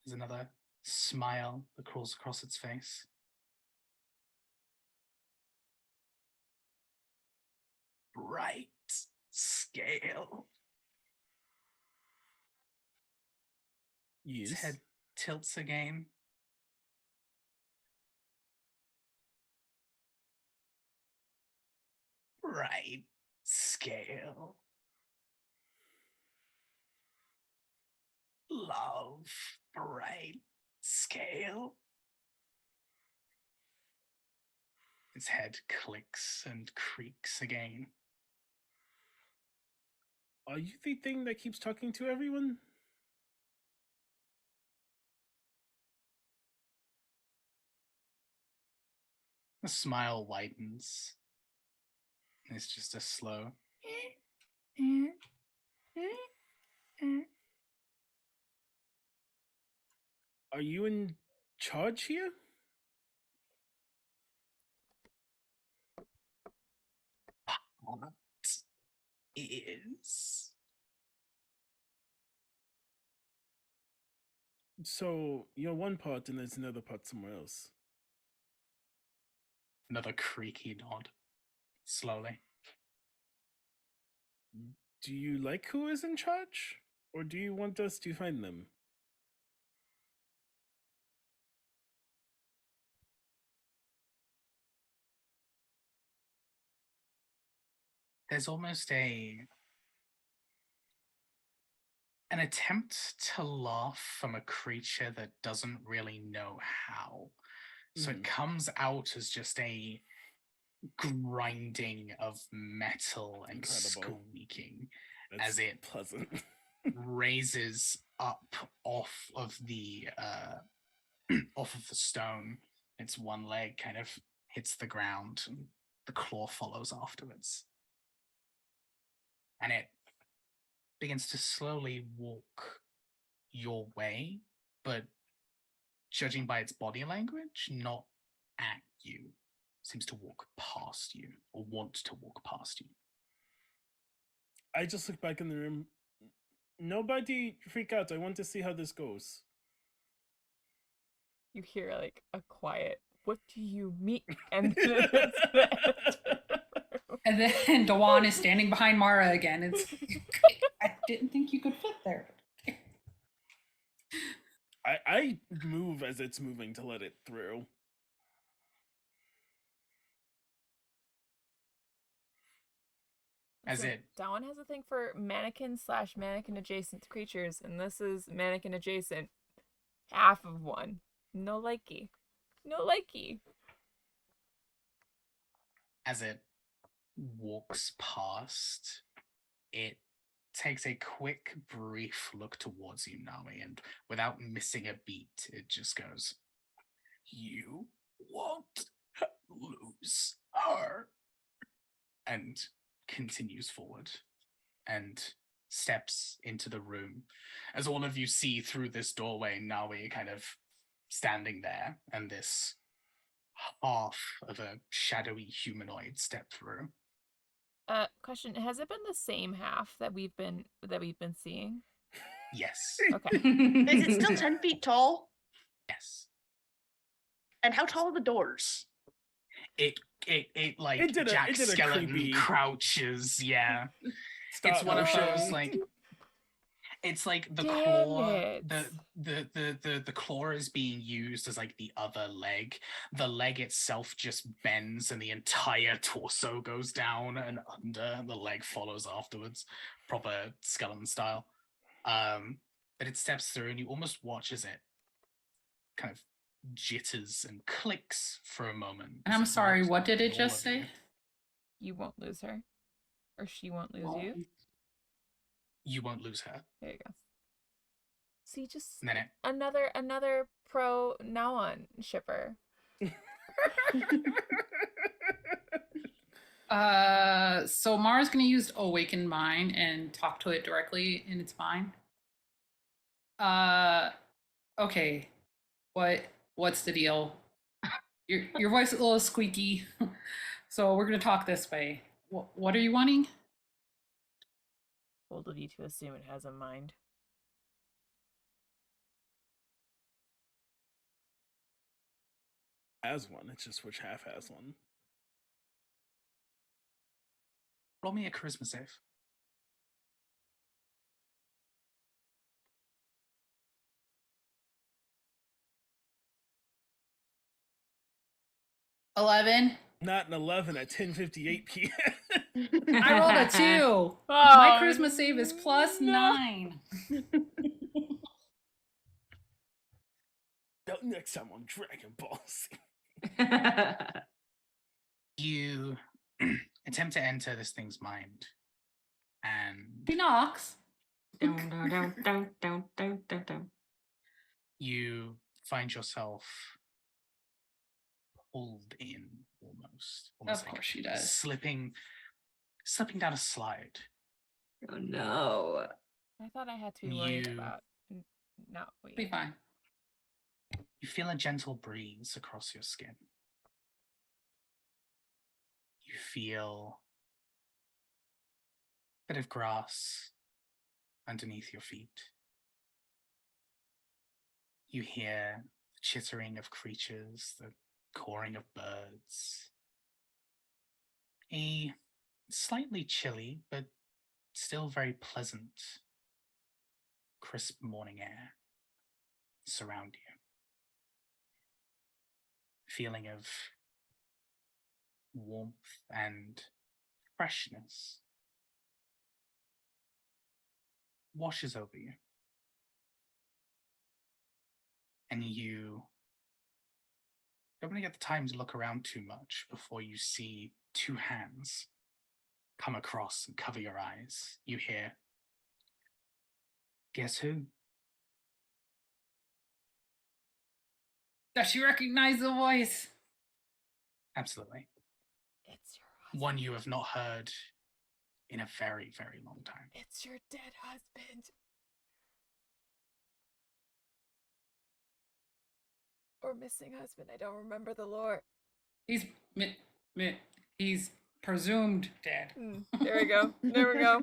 Speaker 2: There's another smile that crawls across its face. Bright scale. Its
Speaker 4: Yes.
Speaker 2: head tilts again. Right scale. Love, bright scale. Its head clicks and creaks again.
Speaker 4: Are you the thing that keeps talking to everyone?
Speaker 2: The smile widens. It's just a slow.
Speaker 4: Are you in charge here?
Speaker 2: What is?
Speaker 4: So you're one part and there's another part somewhere else.
Speaker 2: Another creaky nod. Slowly.
Speaker 4: Do you like who is in charge? Or do you want us to find them?
Speaker 2: there's almost an attempt to laugh from a creature that doesn't really know how. So it comes out as just a grinding of metal and
Speaker 4: Incredible.
Speaker 2: squeaking
Speaker 4: That's
Speaker 2: as it
Speaker 4: pleasant.
Speaker 2: raises up off of the stone. Its one leg kind of hits the ground and the claw follows afterwards. And it begins to slowly walk your way, but judging by its body language, not at you. Seems to walk past you or want to walk past you.
Speaker 4: I just look back in the room. Nobody freak out. I want to see how this goes.
Speaker 1: You hear like a quiet, "What do you mean?" And then it's the
Speaker 3: And then Dewan is standing behind Mara again. It's I didn't think you could fit there.
Speaker 4: I move as it's moving to let it through.
Speaker 2: As
Speaker 1: So
Speaker 2: it
Speaker 1: Dawn has a thing for mannequin/mannequin adjacent creatures, and this is mannequin adjacent. Half of one. No likey. No likey.
Speaker 2: as it walks past, it takes a quick, brief look towards you, Nami, and without missing a beat, it just goes, "You won't lose her," and continues forward and steps into the room. As all of you see through this doorway, Nawi kind of standing there, and this half of a shadowy humanoid step through.
Speaker 1: Question: has it been the same half that we've been seeing?
Speaker 2: Yes.
Speaker 1: Okay.
Speaker 6: Is it still 10 feet tall?
Speaker 2: Yes.
Speaker 6: And how tall are the doors?
Speaker 2: It like
Speaker 4: It did a-
Speaker 2: Jack
Speaker 4: it did a
Speaker 2: Skeleton
Speaker 4: creepy-
Speaker 2: crouches, yeah.
Speaker 4: Stop
Speaker 2: It's one of those
Speaker 4: motion.
Speaker 2: like it's like the
Speaker 1: Damn
Speaker 2: claw
Speaker 1: it.
Speaker 2: the claw is being used as like the other leg. The leg itself just bends and the entire torso goes down and under. The leg follows afterwards, proper skeleton style. But it steps through and you almost watch as it kind of jitters and clicks for a moment.
Speaker 3: And I'm
Speaker 2: as it
Speaker 3: sorry,
Speaker 2: looks
Speaker 3: what did
Speaker 2: at
Speaker 3: it
Speaker 2: all
Speaker 3: just
Speaker 2: of you.
Speaker 3: say?
Speaker 1: You won't lose her. Or she won't lose
Speaker 3: Well,
Speaker 1: you.
Speaker 2: You won't lose her.
Speaker 1: There you go. See, just
Speaker 2: And then it
Speaker 1: another pro Nawan shipper.
Speaker 3: So Mara's gonna use Awakened Mind and talk to it directly in its mind. Okay. What's the deal? Your voice is a little squeaky. So we're gonna talk this way. What are you wanting?
Speaker 1: Bold of you to assume it has a mind.
Speaker 4: Has one. It's just which half has one.
Speaker 2: roll me a charisma save.
Speaker 3: $11.
Speaker 4: Not an 11 at 10:58 p.m.
Speaker 3: I rolled a 2. My
Speaker 1: Oh,
Speaker 3: charisma save is plus
Speaker 1: no.
Speaker 3: 9.
Speaker 4: Next time on Dragon Ball Z.
Speaker 2: You attempt to enter this thing's mind, and
Speaker 3: He knocks.
Speaker 2: you find yourself pulled in almost
Speaker 3: Of course she does.
Speaker 2: slipping down a slide.
Speaker 5: Oh no.
Speaker 1: I thought I had to be worried
Speaker 2: You-
Speaker 1: about not
Speaker 3: Be
Speaker 1: wait.
Speaker 3: fine.
Speaker 2: You feel a gentle breeze across your skin. You feel a bit of grass underneath your feet. You hear the chittering of creatures, the cawing of birds. A slightly chilly, but still very pleasant, crisp morning air surround you. Feeling of warmth and freshness washes over you. And you don't really get the time to look around too much before you see two hands come across and cover your eyes. You hear, "Guess who?"
Speaker 3: Does she recognize the voice?
Speaker 2: Absolutely.
Speaker 1: It's your husband.
Speaker 2: One you have not heard in a very, very long time.
Speaker 1: It's your dead husband. Or missing husband. I don't remember the lore.
Speaker 3: He's he's presumed dead.
Speaker 1: There we go. There we go.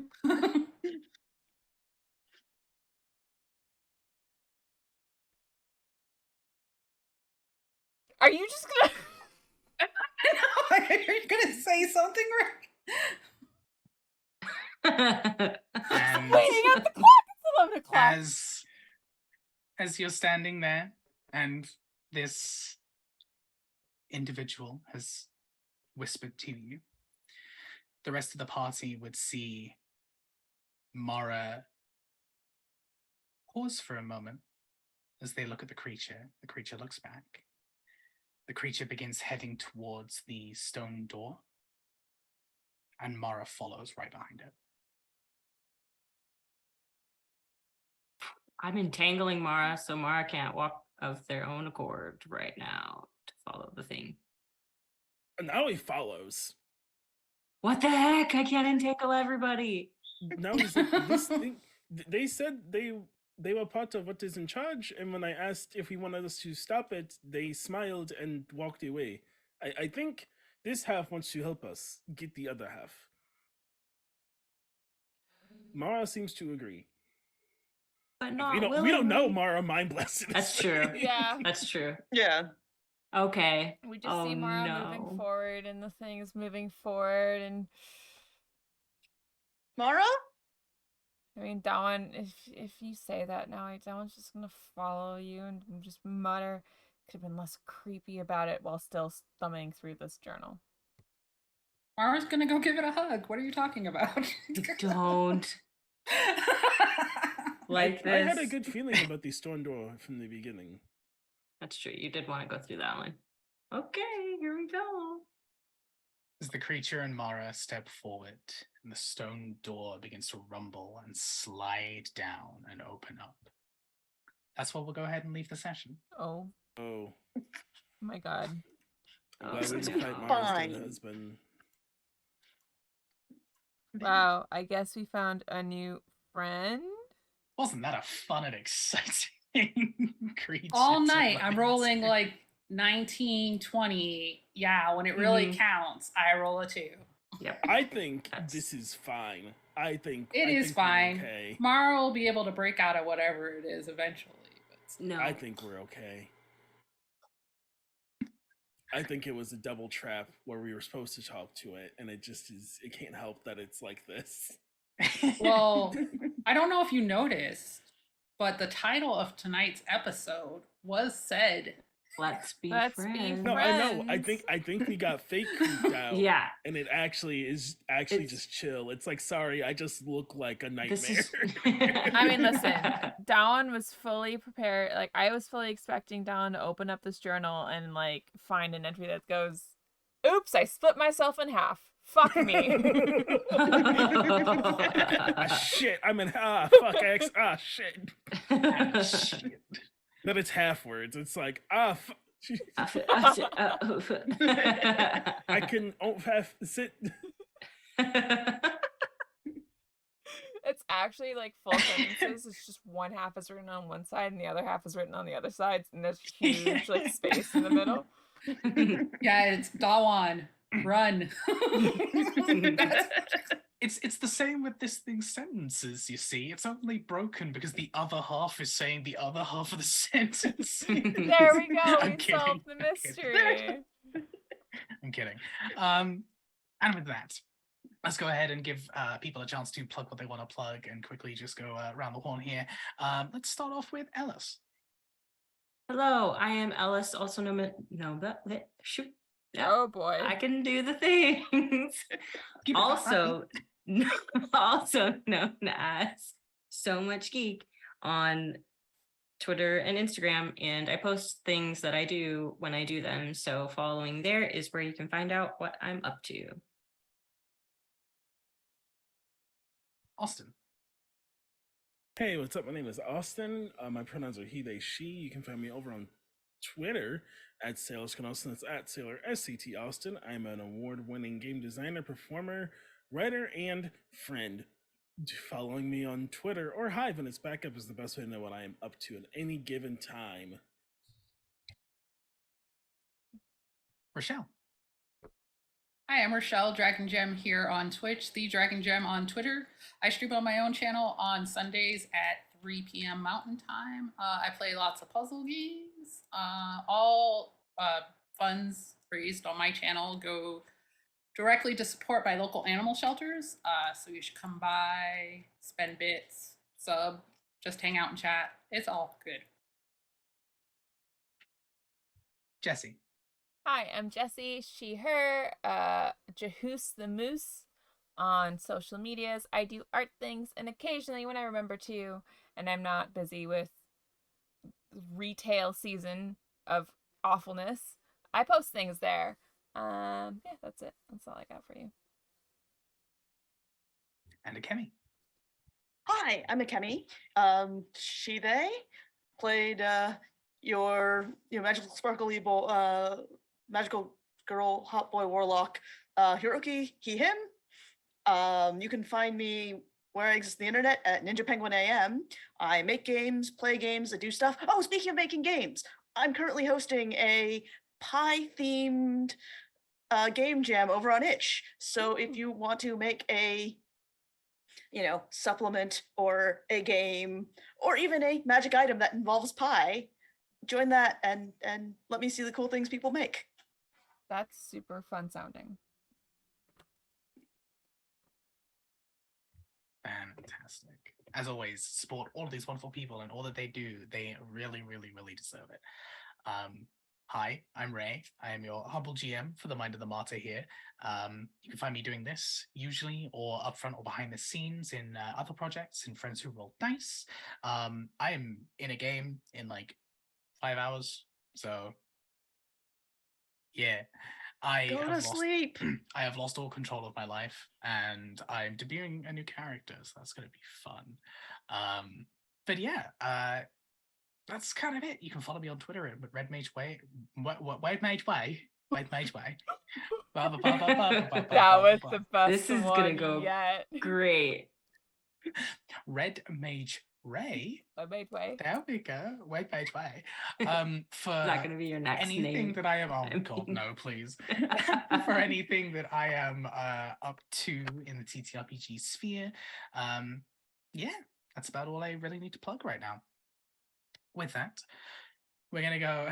Speaker 1: Are you just gonna?
Speaker 3: I know. Are you gonna say something, Rick?
Speaker 2: And
Speaker 1: Waiting at the clock. It's 11 o'clock.
Speaker 2: as you're standing there and this individual has whispered to you, the rest of the party would see Mara pause for a moment as they look at the creature. The creature looks back. The creature begins heading towards the stone door, and Mara follows right behind it.
Speaker 5: I'm entangling Mara, so Mara can't walk of their own accord right now to follow the thing.
Speaker 4: And now he follows.
Speaker 5: What the heck? I can't entangle everybody.
Speaker 4: Now he's like, this thing. They said they were part of what is in charge, and when I asked if he wanted us to stop it, they smiled and walked away. I think this half wants to help us get the other half. Mara seems to agree.
Speaker 5: But not
Speaker 4: We don't
Speaker 5: willingly.
Speaker 4: know Mara mind blasted.
Speaker 5: That's true.
Speaker 1: Yeah.
Speaker 5: That's true.
Speaker 6: Yeah.
Speaker 5: Okay.
Speaker 1: We just see Mara moving forward, and the thing is moving forward, and
Speaker 6: Mara?
Speaker 1: I mean, Dawn, if you say that now, Dawn's just gonna follow you and just mutter. Could have been less creepy about it while still thumbing through this journal.
Speaker 3: Mara's gonna go give it a hug. What are you talking about?
Speaker 5: Don't like
Speaker 4: I
Speaker 5: this.
Speaker 4: had a good feeling about the stone door from the beginning.
Speaker 5: That's true. You did want to go through that one. Okay, here we go.
Speaker 2: As the creature and Mara step forward, and the stone door begins to rumble and slide down and open up. That's where we'll go ahead and leave the session.
Speaker 1: Oh
Speaker 4: Oh,
Speaker 1: my god.
Speaker 4: why would you
Speaker 5: no.
Speaker 4: fight Mara's
Speaker 6: Fine.
Speaker 4: dead husband?
Speaker 1: Wow, I guess we found a new friend.
Speaker 2: Wasn't that a fun and exciting creature?
Speaker 3: All
Speaker 2: to
Speaker 3: night,
Speaker 2: run
Speaker 3: I'm rolling
Speaker 2: into?
Speaker 3: like 19, 20. Yeah, when it really counts, I roll a 2.
Speaker 5: Yep.
Speaker 4: I think
Speaker 5: That's-
Speaker 4: this is fine. I think
Speaker 3: It
Speaker 4: I
Speaker 3: is
Speaker 4: think we're
Speaker 3: fine.
Speaker 4: Okay.
Speaker 3: Mara will be able to break out of whatever it is eventually. But
Speaker 5: No.
Speaker 4: I think we're okay. I think it was a double trap where we were supposed to talk to it, and it just is. It can't help that it's like this.
Speaker 3: well, I don't know if you noticed, but the title of tonight's episode was said.
Speaker 5: Let's be
Speaker 1: Let's be
Speaker 5: friends.
Speaker 4: No, I know.
Speaker 1: Friends.
Speaker 4: I think we got fake creeped out.
Speaker 5: Yeah.
Speaker 4: And it actually is
Speaker 5: It's-
Speaker 4: just chill. It's like, sorry, I just look like a nightmare.
Speaker 5: This is.
Speaker 1: I mean, listen, Dawn was fully prepared. Like, I was fully expecting Dawn to open up this journal and, like, find an entry that goes, oops, I split myself in half. Fuck me.
Speaker 4: Shit, I'm in fuck X. Shit.
Speaker 2: Shit.
Speaker 4: Then it's half words. It's like
Speaker 5: I
Speaker 4: I can have sit.
Speaker 1: It's actually, like, full sentences. It's just one half is written on one side and the other half is written on the other side. And there's huge, like, space in the middle.
Speaker 3: Yeah, it's Dawan. Run. That's-
Speaker 2: It's the same with this thing's sentences, you see. It's only broken because the other half is saying the other half of the sentence.
Speaker 1: There we go.
Speaker 2: I'm
Speaker 1: We
Speaker 2: kidding,
Speaker 1: solved the
Speaker 2: I'm kidding.
Speaker 1: mystery.
Speaker 2: I'm kidding. And with that, let's go ahead and give people a chance to plug what they want to plug and quickly just go around the horn here. Let's start off with Ellis.
Speaker 5: Hello, I am Ellis, also known. Yeah,
Speaker 1: Oh boy.
Speaker 5: I can do the things.
Speaker 2: Keep it
Speaker 5: Also, also known as So Much Geek on Twitter and Instagram, and I post things that I do when I do them. So following there is where you can find out what I'm up to.
Speaker 2: Austin.
Speaker 4: Hey, what's up? My name is Austin. My pronouns are he, they, she. You can find me over on Twitter at Sailor Austin. That's at Sailor SCT Austin. I'm an award-winning game designer, performer, writer, and friend. Following me on Twitter or Hive and its backup is the best way to know what I am up to at any given time.
Speaker 2: Rochelle.
Speaker 3: Hi, I'm Rochelle, Dragon Gem here on Twitch, the Dragon Gem on Twitter. I stream on my own channel on Sundays at 3 p.m. Mountain Time. I play lots of puzzle games. All funds raised on my channel go directly to support my local animal shelters. So you should come by, spend bits, sub, just hang out and chat. It's all good.
Speaker 2: Jesse.
Speaker 1: Hi, I'm Jessie, she, her, Jahoos the Moose on social medias. I do art things, and occasionally when I remember to, and I'm not busy with retail season of awfulness, I post things there. Yeah, that's it. That's all I got for you.
Speaker 2: And Akemi.
Speaker 6: Hi, I'm Akemi. She, they played your magical sparkly magical girl hot boy warlock Hiroki, he, him. You can find me where I exist on the internet at Ninja Penguin AM. I make games, play games, I do stuff. Oh, speaking of making games, I'm currently hosting a pie themed game jam over on Itch. So if you want to make a supplement or a game or even a magic item that involves pie, join that and let me see the cool things people make.
Speaker 1: That's super fun sounding.
Speaker 2: Fantastic. As always, support all of these wonderful people and all that they do. They really, really, really deserve it. Hi, I'm Ray. I am your humble GM for the Mind of the Martyr here. You can find me doing this usually or upfront or behind the scenes in other projects, in Friends Who Roll Dice. I am in a game in like 5 hours, so yeah.
Speaker 6: Go to sleep.
Speaker 2: I have lost all control of my life, and I'm debuting a new character, so that's going to be fun. But yeah, that's kind of it. You can follow me on Twitter at Red Mage Way. Red Mage Way. Red Mage Way.
Speaker 1: That was the best
Speaker 5: This is
Speaker 1: one
Speaker 5: gonna go
Speaker 1: yet.
Speaker 5: great.
Speaker 2: Red Mage Ray.
Speaker 1: Red Mage Way.
Speaker 2: There we go. Red Mage Way. For
Speaker 5: Is that gonna be your next
Speaker 2: anything
Speaker 5: name?
Speaker 2: that I am. Oh
Speaker 5: I
Speaker 2: God,
Speaker 5: mean-
Speaker 2: no, please. For anything that I am up to in the TTRPG sphere, yeah, that's about all I really need to plug right now. With that, we're gonna go.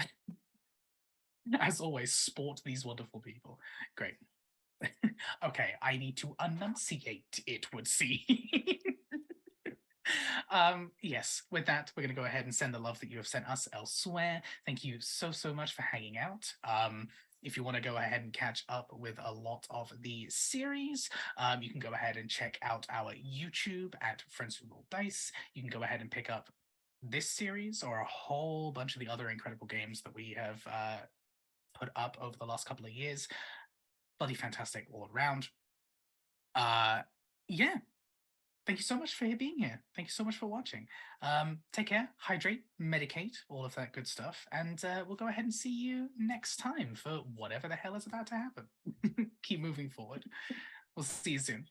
Speaker 2: As always, sport these wonderful people. Great. Okay, I need to enunciate, it would seem. Yes, with that, we're going to go ahead and send the love that you have sent us elsewhere. Thank you so much for hanging out. If you want to go ahead and catch up with a lot of the series, you can go ahead and check out our YouTube at Friends Who Roll Dice. You can go ahead and pick up this series or a whole bunch of the other incredible games that we have put up over the last couple of years. Bloody fantastic all around. Yeah. Thank you so much for being here. Thank you so much for watching. Take care, hydrate, medicate, all of that good stuff. And we'll go ahead and see you next time for whatever the hell is about to happen. Keep moving forward. We'll see you soon.